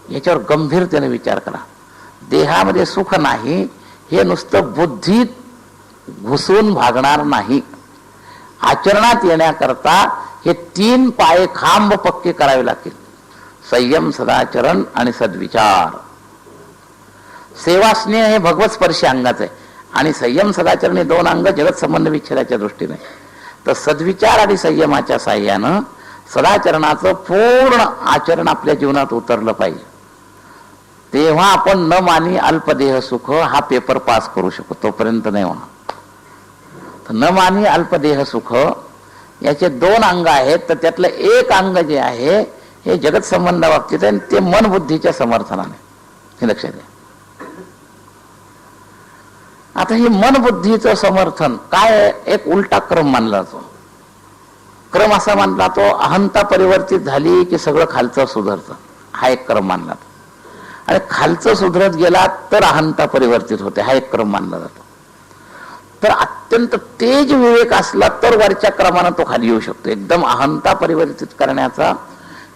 याच्यावर गंभीरतेने विचार करा. देहामध्ये सुख नाही हे नुसतं बुद्धीत घुसून भागणार नाही. आचरणात येण्याकरता हे तीन पाये खांब पक्के करावे लागतील: संयम, सदाचरण आणि सद्विचार. सेवा स्नेह हे भगवत स्पर्शी अंगाचं आहे आणि संयम सदाचरण हे दोन अंग जगत संबंध विच्छेदाच्या दृष्टीने. तर सद्विचार आणि संयमाच्या साह्यानं सदाचरणाचं पूर्ण आचरण आपल्या जीवनात उतरलं पाहिजे. तेव्हा आपण न मानी अल्पदेह सुख हा पेपर पास करू शकतो, तोपर्यंत नाही होणार. तर न मानी अल्पदेह सुख याचे दोन अंग आहेत. तर त्यातलं एक अंग जे आहे हे जगत संबंधाबाबतीत आहे, ते मन बुद्धीच्या समर्थनाने. हे लक्षात घ्या. आता हे मन बुद्धीचं समर्थन काय? एक उलटा क्रम मानला जातो. क्रम असा मानला तो अहंता परिवर्तित झाली की सगळं खालचं सुधारतं, हा एक क्रम मानला जातो. आणि खालचं सुधरत गेला तर अहंता परिवर्तित होते, हा एक क्रम मानला जातो. तर अत्यंत तेज विवेक असला तर वरच्या क्रमानं तो खाली येऊ शकतो. एकदम अहंता परिवर्तित करण्याचा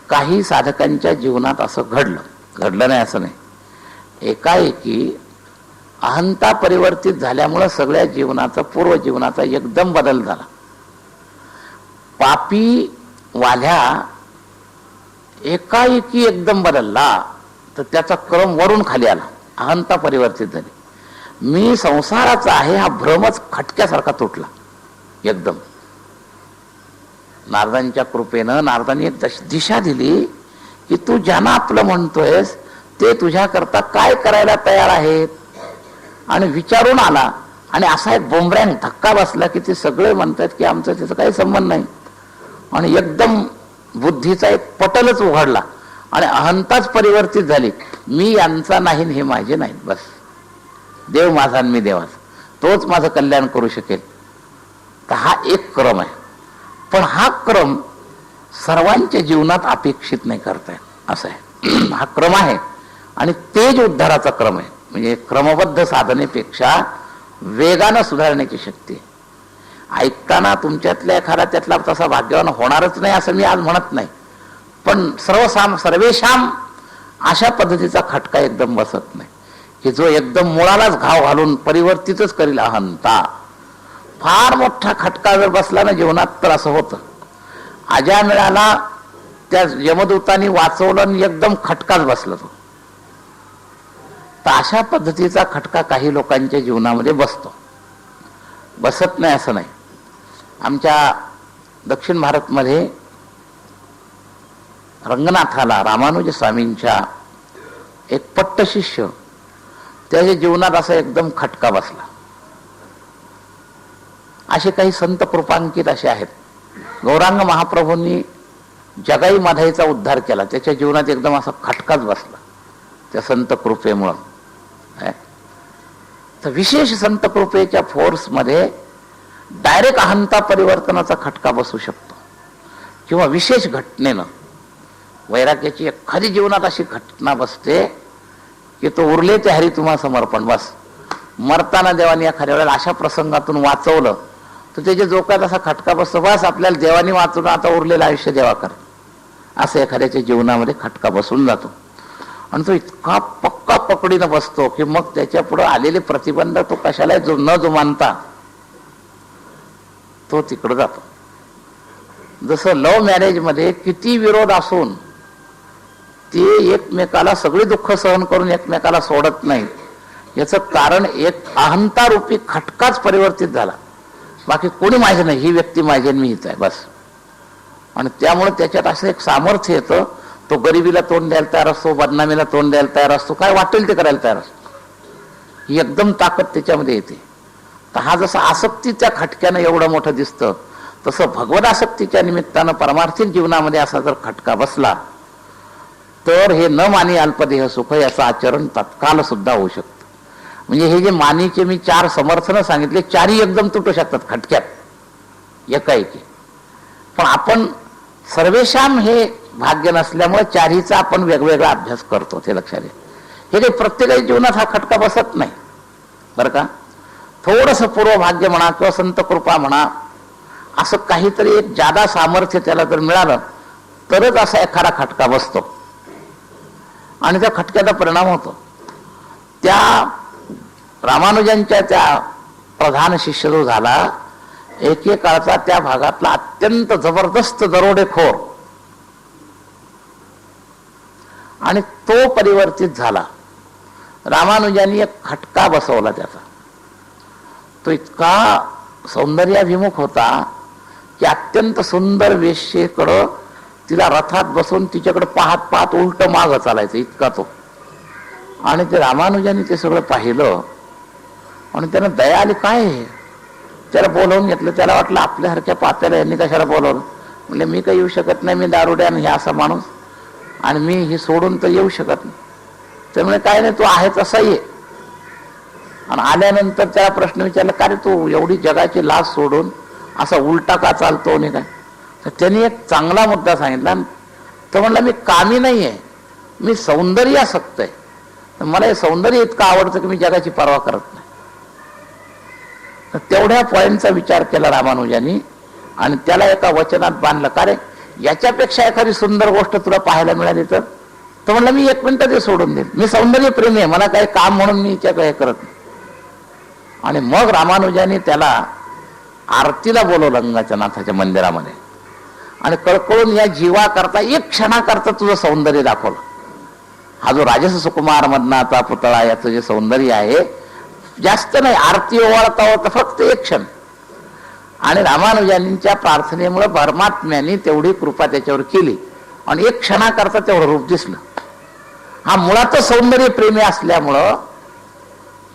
काही साधकांच्या जीवनात असं घडलं नाही असं नाही. एकाएकी अहंता परिवर्तित झाल्यामुळं सगळ्या जीवनाचा पूर्व जीवनाचा एकदम बदल झाला. पापी वाल्या एकाएकी एकदम बदलला तर त्याचा क्रम वरून खाली आला, अहंता परिवर्तित झाली. मी संसाराचा आहे हा भ्रमच खटक्यासारखा तुटला एकदम. नारदांच्या कृपेनं नारदांनी एक दिशा दिली की तू ज्यांना आपलं म्हणतोयस ते तुझ्याकरता काय करायला तयार आहेत, आणि विचारून आला. आणि असा एक बोंबऱ्यांग धक्का बसला की ते सगळे म्हणतात की आमचा त्याचा काही संबंध नाही. आणि एकदम बुद्धीचा एक पटलच उघडला आणि अहंताच परिवर्तित झाली. मी यांचा नाही हे माझे नाहीत, बस देव माझा आणि मी देवाचा, तोच माझं कल्याण करू शकेल. तर हा एक क्रम आहे. पण हा क्रम सर्वांच्या जीवनात अपेक्षित नाही करता येत असं आहे. हा क्रम आहे आणि तेज उद्धाराचा क्रम आहे. म्हणजे क्रमबद्ध साधनेपेक्षा वेगानं सुधारण्याची शक्ती आहे. ऐकताना तुमच्यातल्या एखादा त्यातला तसा भाग्यवान होणारच नाही असं मी आज म्हणत नाही, पण सर्वेशाम अशा पद्धतीचा खटका एकदम बसत नाही की जो एकदम मुळालाच घाव घालून परिवर्तितच करील अहंता. फार मोठा खटका जर बसला ना जीवनात तर असं होतं. अजामिळाला त्या यमदूतांनी वाचवलं आणि एकदम खटकाच बसला तो. तर अशा पद्धतीचा खटका काही लोकांच्या जीवनामध्ये बसतो. बसत नाही असं नाही. आमच्या दक्षिण भारतमध्ये रंगनाथाला रामानुज स्वामींच्या एक पट्ट शिष्य, त्याच्या जीवनात असा एकदम खटका बसला. असे काही संत कृपांकित असे आहेत. गौरांग महाप्रभूंनी जगाई माधाईचा उद्धार केला, त्याच्या जीवनात एकदम असा खटकाच बसला त्या संत कृपेमुळं. तर विशेष संत कृपेच्या फोर्समध्ये डायरेक्ट अहंता परिवर्तनाचा खटका बसू शकतो, किंवा विशेष घटनेनं वैराग्याची एखादी जीवनात अशी घटना बसते की तो उरले ते हरी तुम्हा समर्पण. बस मरताना देवानी एखाद्या वेळेला अशा प्रसंगातून वाचवलं तर त्याच्या डोक्यात असा खटका बसतो, बस आपल्याला देवानी वाचवलं, आता उरलेलं आयुष्य देवा कर, असं एखाद्याच्या जीवनामध्ये खटका बसून जातो. आणि तो इतका पक्का पकडीनं बसतो की मग त्याच्या पुढे आलेले प्रतिबंध तो कशाला न जुमानता तो तिकडं जातो. जसं लव्ह मॅरेज मध्ये किती विरोध असून ते एकमेकाला सगळे दुःख सहन करून एकमेकाला सोडत नाही, याचं कारण एक अहंतारूपी खटकाच परिवर्तित झाला. बाकी कोणी माझे नाही, ही व्यक्ती माझी मी हीच आहे बस. आणि त्यामुळे त्याच्यात असं एक सामर्थ्य येतं, तो गरिबीला तोंड द्यायला तयार असतो, बदनामीला तोंड द्यायला तयार असतो, काय वाटेल ते करायला तयार असतो. ही एकदम ताकद त्याच्यामध्ये येते. तर हा जसा आसक्तीच्या खटक्यानं एवढं मोठं दिसतं, तसं भगवत आसक्तीच्या निमित्तानं परमार्थिक जीवनामध्ये असा जर खटका बसला तर हे न मानी अल्पदेह सुख याचं आचरण तत्काल सुद्धा होऊ शकतं. म्हणजे हे जे मानीचे मी 4 समर्थनं सांगितले, 4ही एकदम तुटू शकतात खटक्यात एकाएकी. पण आपण सर्वेशाम हे भाग्य नसल्यामुळे 4हीचा आपण वेगवेगळा अभ्यास करतो, ते लक्षात घ्या. हे काही प्रत्येकाच्या जीवनात हा खटका बसत नाही बरं का. थोडंसं पूर्वभाग्य म्हणा किंवा संत कृपा म्हणा, असं काहीतरी एक जादा सामर्थ्य त्याला जर मिळालं तरच असा एखादा खटका बसतो आणि त्या खटक्याचा परिणाम होतो. त्या रामानुजांच्या त्या प्रधान शिष्य जो झाला, एकेकाळचा त्या भागातला अत्यंत जबरदस्त दरोडेखोर, आणि तो परिवर्तित झाला. रामानुजांनी एक खटका बसवला त्याचा. तो इतका सौंदर्याभिमुख होता की अत्यंत सुंदर वेश्येकडं तिला रथात बसून तिच्याकडे पाहत पाहत उलट माग चालायचं, इतका तो. आणि ते रामानुजांनी ते सगळं पाहिलं आणि त्यानं दया आली, काय हे. त्याला बोलवून घेतलं. त्याला वाटलं आपल्यासारख्या पात्याला यांनी कशाला बोलवलं. म्हणजे मी काही येऊ शकत नाही, मी दारुड्या आणि हे असा माणूस, आणि मी हे सोडून तर येऊ शकत नाही. त्यामुळे काय नाही, तू आहे तसा ये. आणि आल्यानंतर त्याला प्रश्न विचारला, का रे तू एवढी जगाची लाज सोडून असा उलटा का चालतो नाही काय. तर त्यांनी एक चांगला मुद्दा सांगितला. तो म्हणला, मी कामी नाही आहे, मी सौंदर्यासक्त आहे. मला हे सौंदर्य इतकं आवडतं की मी जगाची पर्वा करत नाही. तर तेवढ्या पॉईंटचा विचार केला रामानुजांनी आणि त्याला एका वचनात बांधलं, का रे याच्यापेक्षा एखादी सुंदर गोष्ट तुला पाहायला मिळाली तर. तो म्हणला, मी 1 मिनिट ते सोडून देईन, मी सौंदर्य प्रेमी आहे, मला काही काम म्हणून मी हिच्याकडे हे करत नाही. आणि मग रामानुजांनी त्याला आरतीला बोलवलं गंगाच्या नाथाच्या मंदिरामध्ये, आणि कळकळून या जीवाकरता 1 क्षणाकरता तुझं सौंदर्य दाखवलं. हा जो राजस सुकुमार मदनाचा पुतळा, याचं जे सौंदर्य आहे जास्त नाही, आरती ओवाळता ओवाळता फक्त 1 क्षण. आणि रामानुजांच्या प्रार्थनेमुळे परमात्म्याने तेवढी कृपा त्याच्यावर केली आणि 1 क्षणाकरता तेवढं रूप दिसलं. हा मुळातच सौंदर्य प्रेमी असल्यामुळं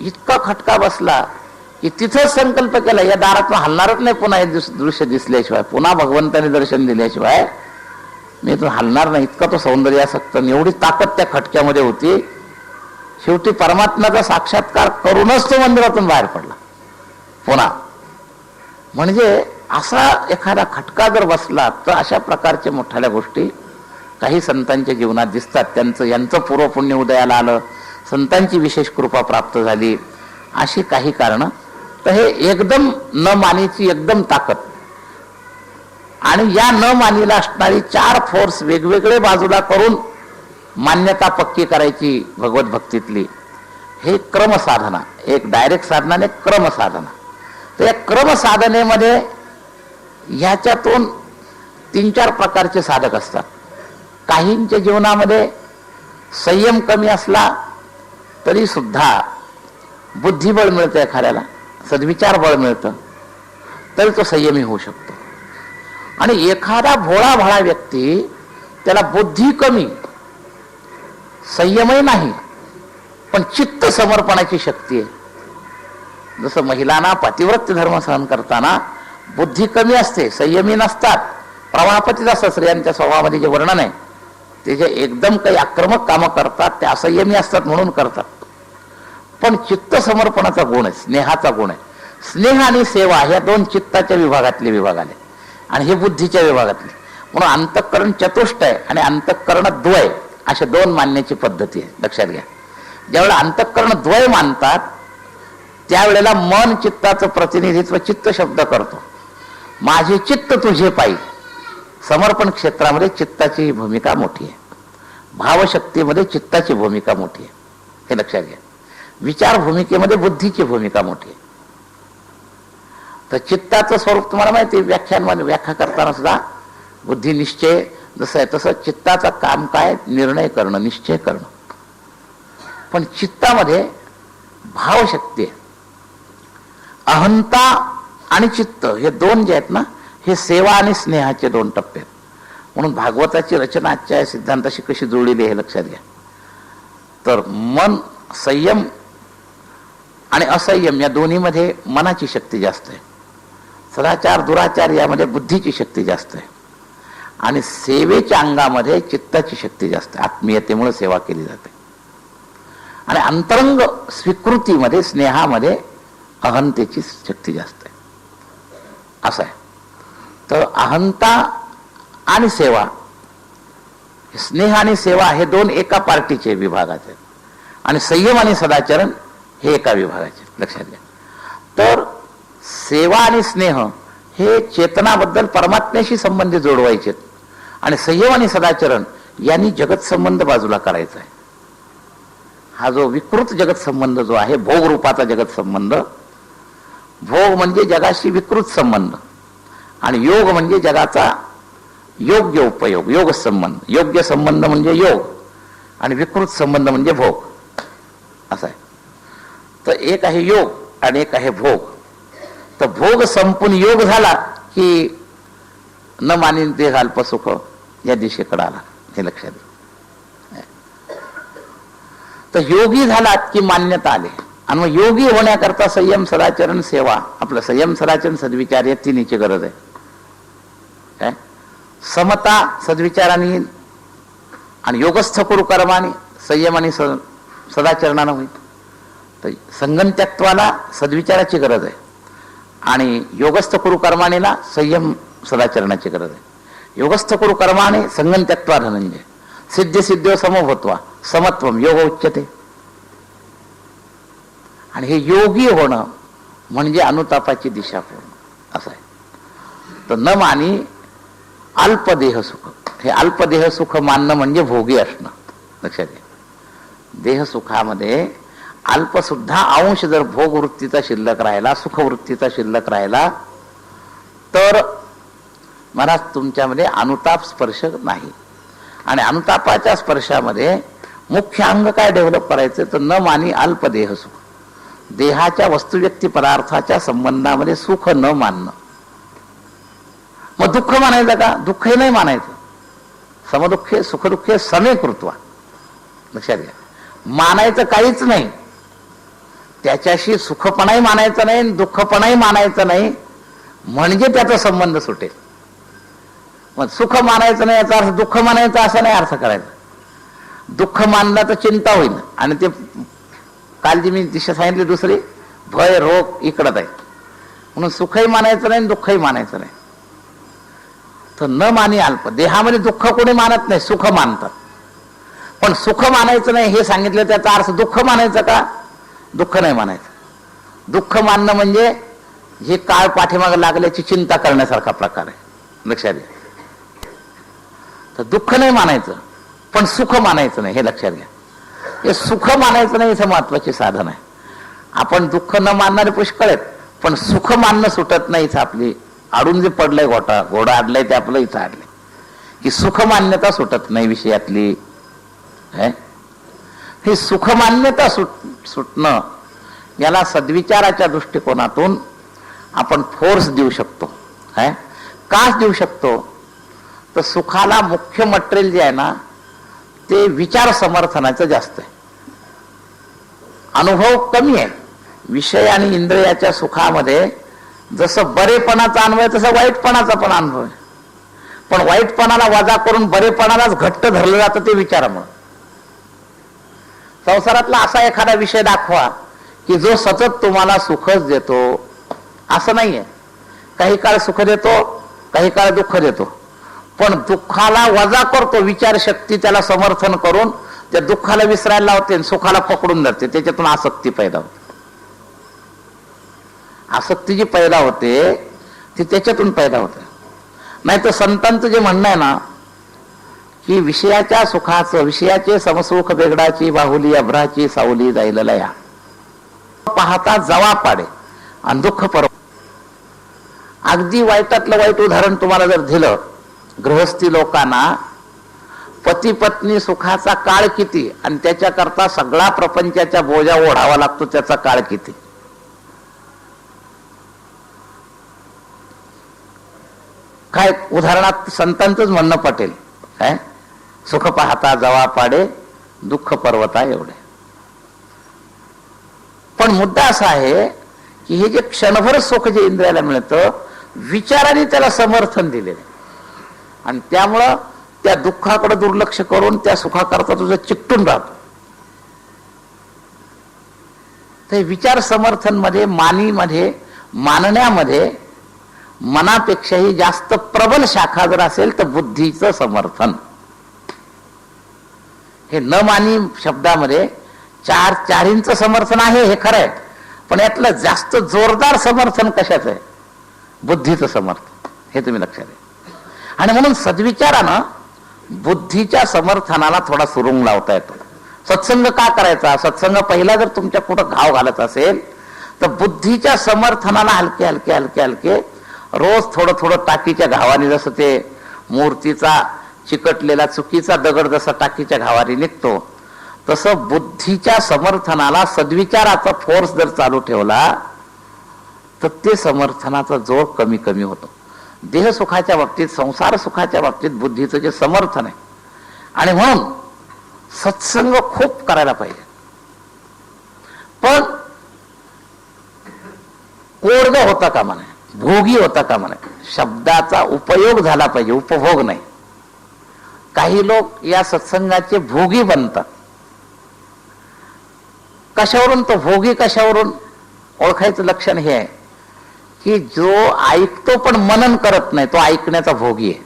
इतका खटका बसला की तिथंच संकल्प केला, या दारातून हलणारच नाही पुन्हा हे दृश्य दिसल्याशिवाय, पुन्हा भगवंताने दर्शन दिल्याशिवाय मी इथून हलणार नाही. इतका तो सौंदर्यासक्त, एवढी ताकद त्या खटक्यामध्ये होती. शेवटी परमात्म्याचा साक्षात्कार करूनच तो मंदिरातून बाहेर पडला पुन्हा. म्हणजे असा एखादा खटका जर बसला तर अशा प्रकारच्या मोठ्या गोष्टी काही संतांच्या जीवनात दिसतात. यांचं पूर्वपुण्य उदयाला आलं, संतांची विशेष कृपा प्राप्त झाली, अशी काही कारणं. तर हे एकदम न मानीची एकदम ताकद, आणि या न मानीला असणारी 4 फोर्स वेगवेगळे बाजूला करून मान्यता पक्की करायची भगवत भक्तीतली, हे क्रमसाधना. एक डायरेक्ट साधना आणि एक क्रमसाधना. तर या क्रमसाधनेमध्ये ह्याच्यातून 3-4 प्रकारचे साधक असतात. काहींच्या जीवनामध्ये संयम कमी असला तरी सुद्धा बुद्धिबळ मिळतं, एखाद्याला सद्विचार बळ मिळतं, तरी तो संयमी होऊ शकतो. आणि एखादा भोळा भाळा व्यक्ती, त्याला बुद्धी कमी, संयमही नाही, पण चित्त समर्पणाची शक्ती आहे. जसं महिलांना पतिव्रत्य धर्म सहन करताना बुद्धी कमी असते, संयमी नसतात, प्रमाणपतीच असतात. स्त्रियांच्या स्वभावामध्ये जे वर्णन आहे ते जे एकदम काही आक्रमक कामं करतात ते असंयमी असतात म्हणून करतात. पण चित्त समर्पणाचा गुण आहे, स्नेहाचा गुण आहे. स्नेह आणि सेवा ह्या 2 चित्ताच्या विभागातले विभाग आले आणि हे बुद्धीच्या विभागातले. म्हणून अंतःकरण चतुष्ट आहे आणि अंतःकरण द्वय अशा 2 मानण्याची पद्धती आहे. लक्षात घ्या, ज्यावेळेला अंतःकरण द्वय मानतात त्यावेळेला मन चित्ताचं प्रतिनिधित्व चित्त शब्द करतो. माझे चित्त तुझे पायी. समर्पण क्षेत्रामध्ये चित्ताची भूमिका मोठी आहे, भावशक्तीमध्ये चित्ताची भूमिका मोठी आहे, हे लक्षात घ्या. विचार भूमिकेमध्ये बुद्धीची भूमिका मोठी आहे. तर चित्ताचं स्वरूप तुम्हाला माहिती आहे, व्याख्यानमध्ये व्याख्या करताना सुद्धा बुद्धी निश्चय जसं आहे तसं चित्ताचं काम काय, निर्णय करणं, निश्चय करणं. पण चित्तामध्ये भावशक्ती आहे. अहंता आणि चित्त हे 2 जे आहेत ना, हे सेवा आणि स्नेहाचे 2 टप्पे आहेत. म्हणून भागवताची रचना आजच्या सिद्धांताशी कशी जोडलेली आहे लक्षात घ्या. तर मन, संयम आणि असंयम या दोन्हीमध्ये मनाची शक्ती जास्त आहे. सदाचार दुराचार यामध्ये बुद्धीची शक्ती जास्त आहे. आणि सेवेच्या अंगामध्ये चित्ताची शक्ती जास्त आहे. आत्मीयतेमुळे सेवा केली जाते. आणि अंतरंग स्वीकृतीमध्ये, स्नेहामध्ये अहंतेची शक्ती जास्त आहे, असं आहे. तर अहंता आणि सेवा, स्नेह आणि सेवा हे 2 एका पार्टीचे विभागाचे आहेत. आणि संयम आणि सदाचरण हे एका विभागाचे, लक्षात घ्या. तर सेवा आणि स्नेह हे चेतनाबद्दल परमात्म्याशी संबंध जोडवायचे आणि संयम आणि सदाचरण यांनी जगत संबंध बाजूला करायचा आहे. हा जो विकृत जगत संबंध जो आहे, भोग रूपाचा जगत संबंध, भोग म्हणजे जगाशी विकृत संबंध आणि योग म्हणजे जगाचा योग्य उपयोग, योग संबंध. योग्य संबंध म्हणजे योग आणि विकृत संबंध म्हणजे भोग, असा आहे. तर एक आहे योग आणि एक आहे भोग. तर भोग संपून योग झाला की न मानीन देह अल्पसुख या दिशेकडे आला, हे लक्षात घ्या. तर योगी झालात की मान्यता आले. आणि मग योगी होण्याकरता संयम सदाचरण सेवा, आपलं संयम सदाचरण सद्विचार या 3ची गरज आहे. काय समता सद्विचाराने आणि योगस्थ कुरु कर्माने, संयम आणि सदाचरणानं होईल. तर संगम सद्विचाराची गरज आहे आणि योगस्थ कुरु कर्मानेला संयम सदाचरणाची गरज आहे. योगस्थ कुरु कर्माने संगम त्यक्त्वा धनंजय सिद्धी सिद्ध्यो समभूत्वा समत्वम योग उच्यते. आणि हे योगी होणं म्हणजे अनुतापाची दिशा पूर्ण, असं आहे. तर न मानी अल्पदेह सुख, हे अल्पदेह सुख मानणं म्हणजे भोगी असणं, लक्षात घ्या. देह सुखामध्ये अल्प सुद्धा अंश जर भोग वृत्तीचा शिल्लक राहिला, सुख वृत्तीचा शिल्लक राहिला, तर महाराज तुमच्यामध्ये अनुताप स्पर्श नाही. आणि अनुतापाच्या स्पर्शामध्ये मुख्य अंग काय डेव्हलप करायचं, तर न मानी अल्पदेह सुख, देहाच्या वस्तुव्यक्ती पदार्थाच्या संबंधामध्ये सुख न मानणं. मग दुःख मानायचं का, दुःखही नाही मानायचं. समदुःखे सुखदुःखे समे कृत्वा, लक्षात घ्या. मानायचं काहीच नाही, त्याच्याशी सुखपणाही मानायचं नाही, दुःखपणाही मानायचं नाही, म्हणजे त्याचा संबंध सुटेल. मग सुख मानायचं नाही याचा अर्थ दुःख मानायचं असं नाही अर्थ करायचा. दुःख मानला तर चिंता होईल आणि ते काल जी मी दिशा सांगितली दुसरी, भय रोग इकडत आहे. म्हणून सुखही मानायचं नाही, दुःखही मानायचं नाही. तर न मानी अल्प, देहामध्ये दुःख कोणी मानत नाही, सुख मानतात. पण सुख मानायचं नाही हे सांगितलं, त्याचा अर्थ दुःख मानायचं का, दुःख नाही मानायचं. दुःख मानणं म्हणजे हे काळ पाठीमागे लागल्याची चिंता करण्यासारखा प्रकार आहे, लक्षात घ्या. तर दुःख नाही मानायचं पण सुख मानायचं नाही, हे लक्षात घ्या. हे सुख मानायचं नाही इथं महत्वाचे साधन आहे. आपण दुःख न मानणारे पुष्कळ आहेत, पण सुख मानणं सुटत नाही इथं आपली आडून जे पडलंय घोडा अडलंय ते आपलं इथं अडलंय, की सुखमान्यता सुटत नाही विषयातली. ही सुखमान्यता सुटणं याला सद्विचाराच्या दृष्टिकोनातून आपण फोर्स देऊ शकतो. का देऊ शकतो? तर सुखाला मुख्य मटेरियल जे आहे ना ते विचार समर्थनाचं जास्त आहे. अनुभव कमी आहे. विषय आणि इंद्रियाच्या सुखामध्ये जसं बरेपणाचा अनुभव आहे तसं वाईटपणाचा पण अनुभव आहे. पण वाईटपणाला वजा करून बरेपणालाच घट्ट धरलं जातं ते विचारामुळे. संसारातला असा एखादा विषय दाखवा की जो सतत तुम्हाला सुखच देतो. असं नाहीये. काही काळ सुख देतो, काही काळ दुःख देतो, पण दुःखाला वजा करतो विचारशक्ती त्याला समर्थन करून, त्या दुःखाला विसरायला लावते आणि सुखाला पकडून धरते. त्याच्यातून आसक्ती पैदा होते. आसक्ती जी पैदा होते ती त्याच्यातून पैदा होते. नाही तर संतांचं जे म्हणणं आहे ना की विषयाच्या सुखाचं, विषयाचे समसुख बेगडाची बाहुली अभ्राची सावली जाईल लया, पाहता जवा पाडे आणि दुःख पर. अगदी वाईटातलं वाईट उदाहरण तुम्हाला जर दिलं, गृहस्थी लोकांना पती पत्नी सुखाचा काळ किती आणि त्याच्याकरता सगळा प्रपंचाचा बोजा ओढावा लागतो, त्याचा काळ किती. काय उदाहरणात संतांचंच म्हणणं पटेल. काय सुख पाहता जवा पाडे दुःख पर्वता एवढे. पण मुद्दा असा आहे की हे जे क्षणभर सुख जे इंद्रियाला मिळतं विचाराने त्याला समर्थन दिलेलं आणि त्यामुळं त्या दुःखाकडे दुर्लक्ष करून त्या सुखाकरता तुझं चिकटून राहतो. ते विचार समर्थन मध्ये, मानीमध्ये, मानण्यामध्ये मनापेक्षाही जास्त प्रबल शाखा जर असेल तर बुद्धीचं समर्थन. हे न मानी शब्दामध्ये चारींचं समर्थन आहे हे खरं आहे, पण यातलं जास्त जोरदार समर्थन कशाचं आहे? बुद्धीचं समर्थन. हे तुम्ही लक्षात घ्या. आणि म्हणून सद्विचारानं बुद्धीच्या समर्थनाला थोडा सुरुंग लावता येतो. सत्संग का करायचा? सत्संग पहिला जर तुमच्या कुठं घाव घालत असेल तर बुद्धीच्या समर्थनाला हलके हलके हलके हलके रोज थोडं थोडं टाकीच्या घावाने, जसं ते मूर्तीचा चिकटलेला चुकीचा दगड जसा टाकीच्या घावाने निघतो तसं बुद्धीच्या समर्थनाला सद्विचाराचा फोर्स जर चालू ठेवला तर ते समर्थनाचा जोर कमी कमी होतो. देह सुखाच्या बाबतीत, संसार सुखाच्या बाबतीत बुद्धीचं जे समर्थन आहे. आणि म्हणून सत्संग खूप करायला पाहिजे, पण कोरड होता कामा नये, भोगी होता कामा नये. शब्दाचा उपयोग झाला पाहिजे, उपभोग नाही. काही लोक या सत्संगाचे भोगी बनतात. कशावरून तो भोगी, कशावरून ओळखायचं लक्षण हे आहे की जो ऐकतो पण मनन करत नाही तो ऐकण्याचा भोगी आहे.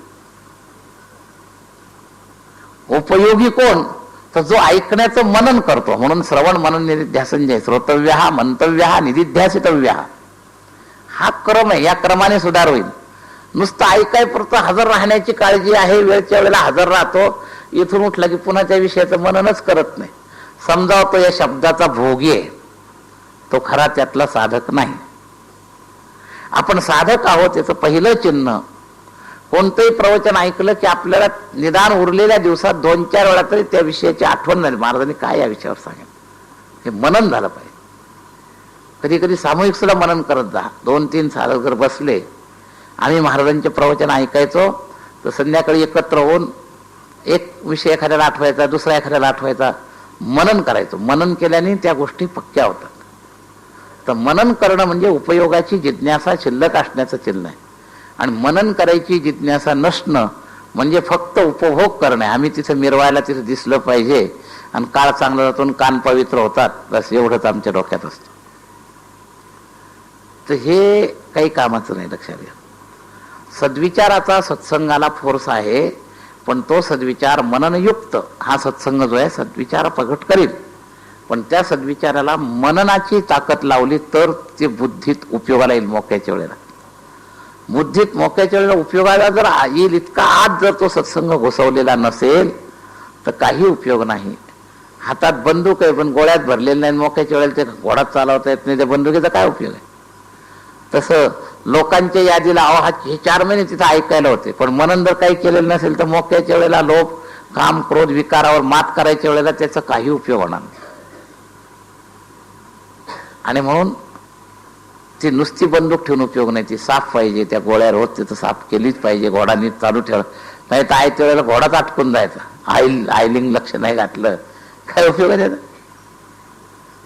उपयोगी कोण? तर जो ऐकण्याचं मनन करतो. म्हणून श्रवण मनन निधिध्यासन, श्रोतव्य हा, मंतव्य हा, निधिध्यासितव्य हा क्रम आहे. या क्रमाने सुधार होईल. नुसतं ऐकायपुरतं हजर राहण्याची काळजी आहे, वेळच्या वेळेला हजर राहतो, इथून उठला की पुन्हा त्या विषयाचं मननच करत नाही. समजावतो या शब्दाचा भोगी आहे, तो खरा त्यातला साधक नाही. आपण साधक आहोत याचं पहिलं चिन्ह, कोणतंही प्रवचन ऐकलं की आपल्याला निदान उरलेल्या दिवसात 2-4 वेळा तरी त्या विषयाची आठवण झाली. महाराजांनी काय या विषयावर सांगितलं हे मनन झालं पाहिजे. कधी कधी सामूहिक सुद्धा मनन करत जा. 2-3 साधक जर बसले, आम्ही महाराजांचे प्रवचन ऐकायचो तर संध्याकाळी एकत्र होऊन एक विषय एखाद्याला आठवायचा, दुसरा एखाद्याला आठवायचा, मनन करायचो. मनन केल्याने त्या गोष्टी पक्क्या होतात. तर मनन करणं म्हणजे उपयोगाची जिज्ञासा शिल्लक असण्याचं चिन्ह आहे. आणि मनन करायची जिज्ञासा नसणं म्हणजे फक्त उपभोग करणे. आम्ही तिथे मिरवायला तिथे दिसलं पाहिजे आणि काळ चांगला जातो आणि कान पवित्र होतात, बस एवढंच आमच्या डोक्यात असतं. तर हे काही कामाचं नाही. लक्षात घ्या, सद्विचाराचा सत्संगाला फोर्स आहे, पण तो सद्विचार मननयुक्त हा सत्संग जो आहे सद्विचार प्रगट करील. पण त्या सद्विचाराला मननाची ताकद लावली तर ते बुद्धीत उपयोगाला येईल. मोक्याच्या वेळेला बुद्धीत मोक्याच्या वेळेला उपयोगाला जर येईल इतका आत जर तो सत्संग घुसवलेला नसेल तर काही उपयोग नाही. हातात बंदूक आहे पण गोळ्यात भरलेलं नाही, मोक्याच्या वेळेला ते घोडात चालवता येत नाही, त्या बंदुकीचा काय उपयोग आहे? तसं लोकांच्या यादीला हे 4 महिने तिथं ऐकायला होते, पण मनन जर काही केलेलं नसेल तर मोक्याच्या वेळेला लोभ काम क्रोध विकारावर मात करायच्या वेळेला त्याचा काही उपयोग होणार नाही. आणि म्हणून ती नुसती बंदूक ठेवून उपयोग नाही, ती साफ पाहिजे. त्या गोळ्या रोज तिथं साफ केलीच पाहिजे. घोडा नीट चालू ठेवला नाही तर आयत्या वेळेला घोडाच अटकून जायचा. आईलिंग लक्ष नाही घातलं काय उपयोग आहे त्याचा.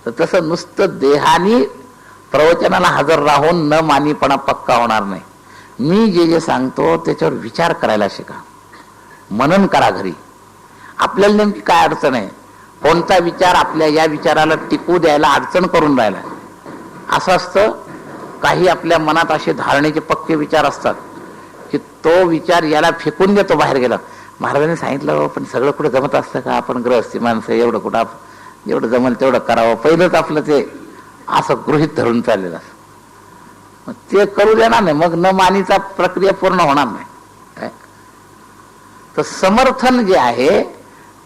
तर तसं नुसतं देहानी प्रवचनाला हजर राहून न मानीपणा पक्का होणार नाही. मी जे जे सांगतो त्याच्यावर विचार करायला शिका, मनन करा घरी. आपल्याला नेमकी काय अडचण आहे, कोणता विचार आपल्या या विचाराला टिकू द्यायला अडचण करून राहिला. असं असतं काही आपल्या मनात असे धारणेचे पक्के विचार असतात की तो विचार याला फेकून देतो बाहेर गेला. महाराजांनी सांगितलं पण सगळं कुठं जमत असतं का, आपण गृहस्थी माणसं एवढं कुठं जेवढं जमल तेवढं करावं. पहिलंच आपलं ते असं गृहीत धरून चाललेलं असं, ते करू देणार नाही, मग न मानीचा प्रक्रिया पूर्ण होणार नाही. तर समर्थन जे आहे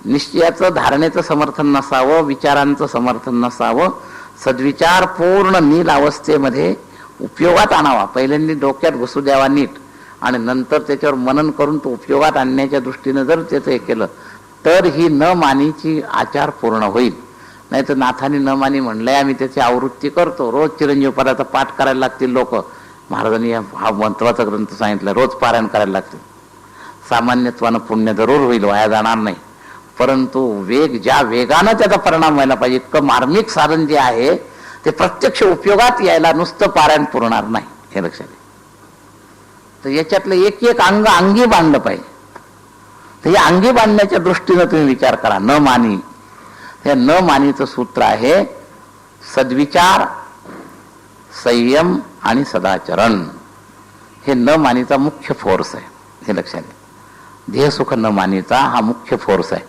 निश्चयाचं धारणेचं समर्थन नसावं, विचारांचं समर्थन नसावं. सद्विचार पूर्ण नील अवस्थेमध्ये उपयोगात आणावा. पहिल्यांदा डोक्यात घुसू द्यावा नीट, आणि नंतर त्याच्यावर मनन करून तो उपयोगात आणण्याच्या दृष्टीनं जर त्याचं हे केलं तर ही न मानीची आचार पूर्ण होईल. नाही तर नाथानी न मानी म्हणलंय, आम्ही त्याची आवृत्ती करतो. रोज चिरंजीव पदाचा पाठ करायला लागतील लोक. महाराजांनी हा महत्वाचा ग्रंथ सांगितला, रोज पारायण करायला लागतील. सामान्यत्वानं पुण्य जरूर होईल, वाया जाणार नाही, परंतु ज्या वेगानं त्याचा परिणाम व्हायला पाहिजे इतकं मार्मिक साधन जे आहे ते प्रत्यक्ष उपयोगात यायला नुसतं पारायण पुरणार नाही, हे लक्षात घ्या. तर याच्यातलं एक एक अंग अंगी बांधलं पाहिजे. तर या अंगी बांधण्याच्या दृष्टीनं तुम्ही विचार करा. न मानी, हे न मानीचं सूत्र आहे सद्विचार, संयम आणि सदाचरण. हे न मानीचा मुख्य फोर्स आहे, हे लक्षात घ्या. देहसुख न मानीचा हा मुख्य फोर्स आहे.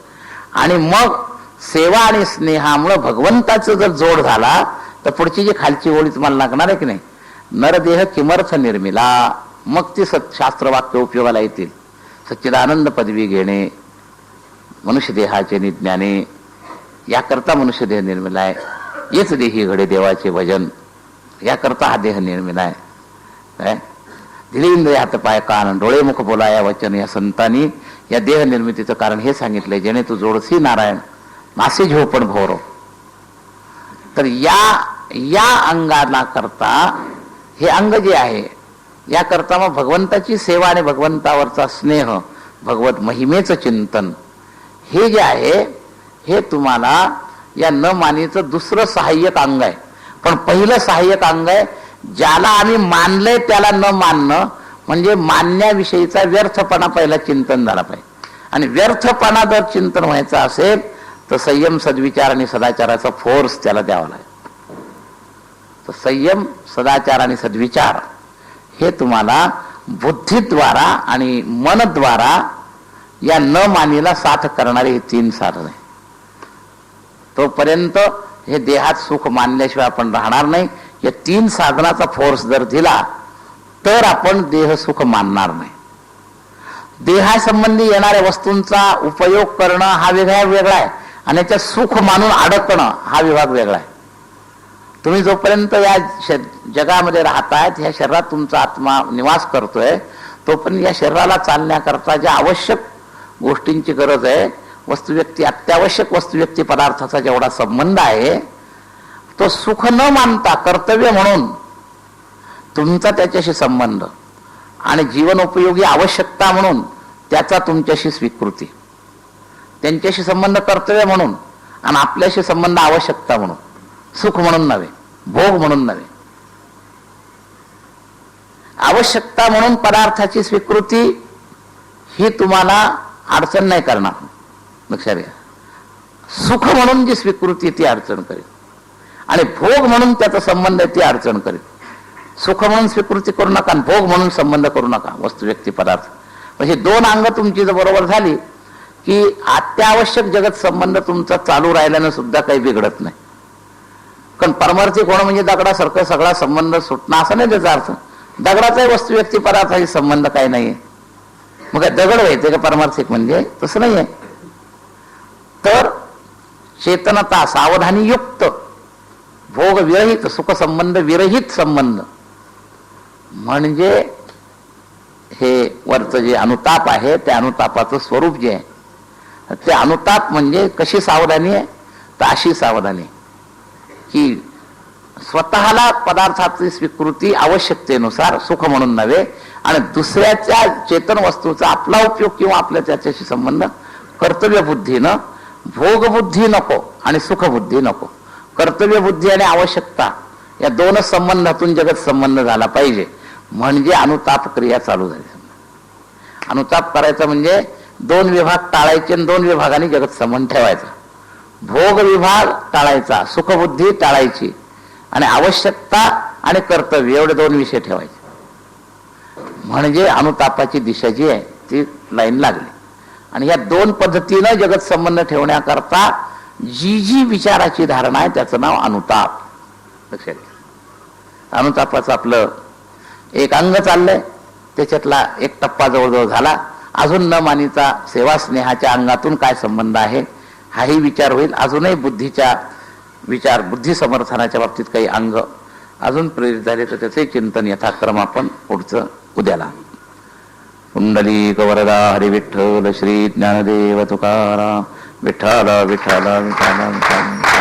आणि मग सेवा आणि स्नेहामुळे भगवंताचं जर जोड झाला तर पुढची जी खालची ओळी तुम्हाला लागणार आहे की नाही, नरदेह किमर्थ निर्मिला, मग ती शास्त्रवाक्य उपयोगाला येतील. सच्चिदानंद पदवी घेणे मनुष्य देहाचे निज्ञाने, याकरता मनुष्य देह निर्मिला आहे. येच देही घडे देवाचे भजन, याकरता हा देह निर्मिला आहे. काय दिलेंद्रिय हात पाय कान डोळे मुख बोला या वचन या संतांनी या देह निर्मितीचं कारण हे सांगितलंय, जेणे तू जोडसी नारायण नासे झोपण भोरो. तर या अंगाला करता हे अंग जे आहे याकरता मग भगवंताची सेवा आणि भगवंतावरचा स्नेह, भगवत महिमेचं चिंतन हे जे आहे हे तुम्हाला या न मानीचं दुसरं सहाय्यक अंग आहे. पण पहिलं सहाय्यक अंग आहे ज्याला आम्ही मानलंय त्याला न मानणं, म्हणजे मानण्याविषयीचा व्यर्थपणा पहिला चिंतन झाला पाहिजे. आणि व्यर्थपणा जर चिंतन व्हायचं असेल तर संयम सद्विचार आणि सदाचाराचा फोर्स त्याला द्यावा लागेल. तर संयम सदाचार आणि सद्विचार हे तुम्हाला बुद्धीद्वारा आणि मनद्वारा या न मानीला साथ करणारे हे 3 साधन आहे. तोपर्यंत हे देहात सुख मानल्याशिवाय आपण राहणार नाही. या 3 साधनाचा फोर्स जर दिला तर आपण देह सुख मानणार नाही. देहासंबंधी येणाऱ्या वस्तूंचा उपयोग करणं हा वेगळा आहे, आणि त्याच्यात सुख मानून अडकणं हा विभाग वेगळा आहे. तुम्ही जोपर्यंत या जगामध्ये राहतायत, ह्या शरीरात तुमचा आत्मा निवास करतोय, तोपर्यंत या शरीराला चालण्याकरता ज्या आवश्यक गोष्टींची गरज आहे, वस्तुव्यक्ती अत्यावश्यक वस्तुव्यक्ती पदार्थाचा जेवढा संबंध आहे तो सुख न मानता कर्तव्य म्हणून तुमचा त्याच्याशी संबंध, आणि जीवनोपयोगी आवश्यकता म्हणून त्याचा तुमच्याशी स्वीकृती, त्यांच्याशी संबंध कर्तव्य म्हणून आणि आपल्याशी संबंध आवश्यकता म्हणून, सुख म्हणून नव्हे, भोग म्हणून नव्हे. आवश्यकता म्हणून पदार्थाची स्वीकृती ही तुम्हाला अडचण नाही करणार, लक्षात घ्या. सुख म्हणून जी स्वीकृती ती अडचण करेल, आणि भोग म्हणून त्याचा संबंध ती अडचण करेल. सुख म्हणून स्वीकृती करू नका, भोग म्हणून संबंध करू नका वस्तू व्यक्ती पदार्थ. म्हणजे 2 अंग तुमची जर बरोबर झाली की अत्यावश्यक जगत संबंध तुमचा चालू राहिल्यानं सुद्धा काही बिघडत नाही. कारण परमार्थिक होणं म्हणजे दगडासारखं सगळा संबंध सुटणं असं नाही त्याचा अर्थ. दगडाचाही वस्तू व्यक्ती पदार्थाशी संबंध काही नाहीये. मग काय दगड व्हायचे का परमार्थिक म्हणजे? तसं नाहीये. तर चेतनता सावधानी युक्त भोग विरहित सुख संबंध विरहित संबंध म्हणजे हे वरचं जे अनुताप आहे त्या अनुतापाचं स्वरूप जे आहे ते अनुताप म्हणजे कशी सावधानी आहे तर अशी सावधानी की स्वतःला पदार्थाची स्वीकृती आवश्यकतेनुसार सुख म्हणून नव्हे आणि दुसऱ्याच्या चेतन वस्तूचा आपला उपयोग किंवा आपल्या त्याच्याशी संबंध कर्तव्यबुद्धीनं, भोगबुद्धी नको आणि सुखबुद्धी नको. कर्तव्यबुद्धी आणि आवश्यकता या दोनच संबंधातून जगत संबंध झाला पाहिजे म्हणजे अनुताप क्रिया चालू झाली. अनुताप करायचा म्हणजे दोन विभाग टाळायचे आणि दोन विभागांनी जगत संबंध ठेवायचा. भोग विभाग टाळायचा, सुखबुद्धी टाळायची आणि आवश्यकता आणि कर्तव्य एवढे दोन विषय ठेवायचे म्हणजे अनुतापाची दिशा जी आहे ती लाईन लागली. आणि या दोन पद्धतीनं जगत संबंध ठेवण्याकरता जी जी विचाराची धारणा आहे त्याचं नाव अनुताप. लक्षात घ्या. अनुतापाचं आपलं एक अंग चाललंय, त्याच्यातला एक टप्पा जवळजवळ झाला. अजून न मानीचा सेवा स्नेहाच्या अंगातून काय संबंध आहे हाही विचार होईल. अजूनही बुद्धीच्या विचार, बुद्धी समर्थनाच्या बाबतीत काही अंग अजून प्रेरित झाले तर त्याचे चिंतन यथाक्रम आपण पुढचं उद्याला. कुंडलिक वरदा हरी विठ्ठल श्री ज्ञानदेव तुकाराम. विठ्ठल विठ्ठल विठ्ठल विठ्ठल.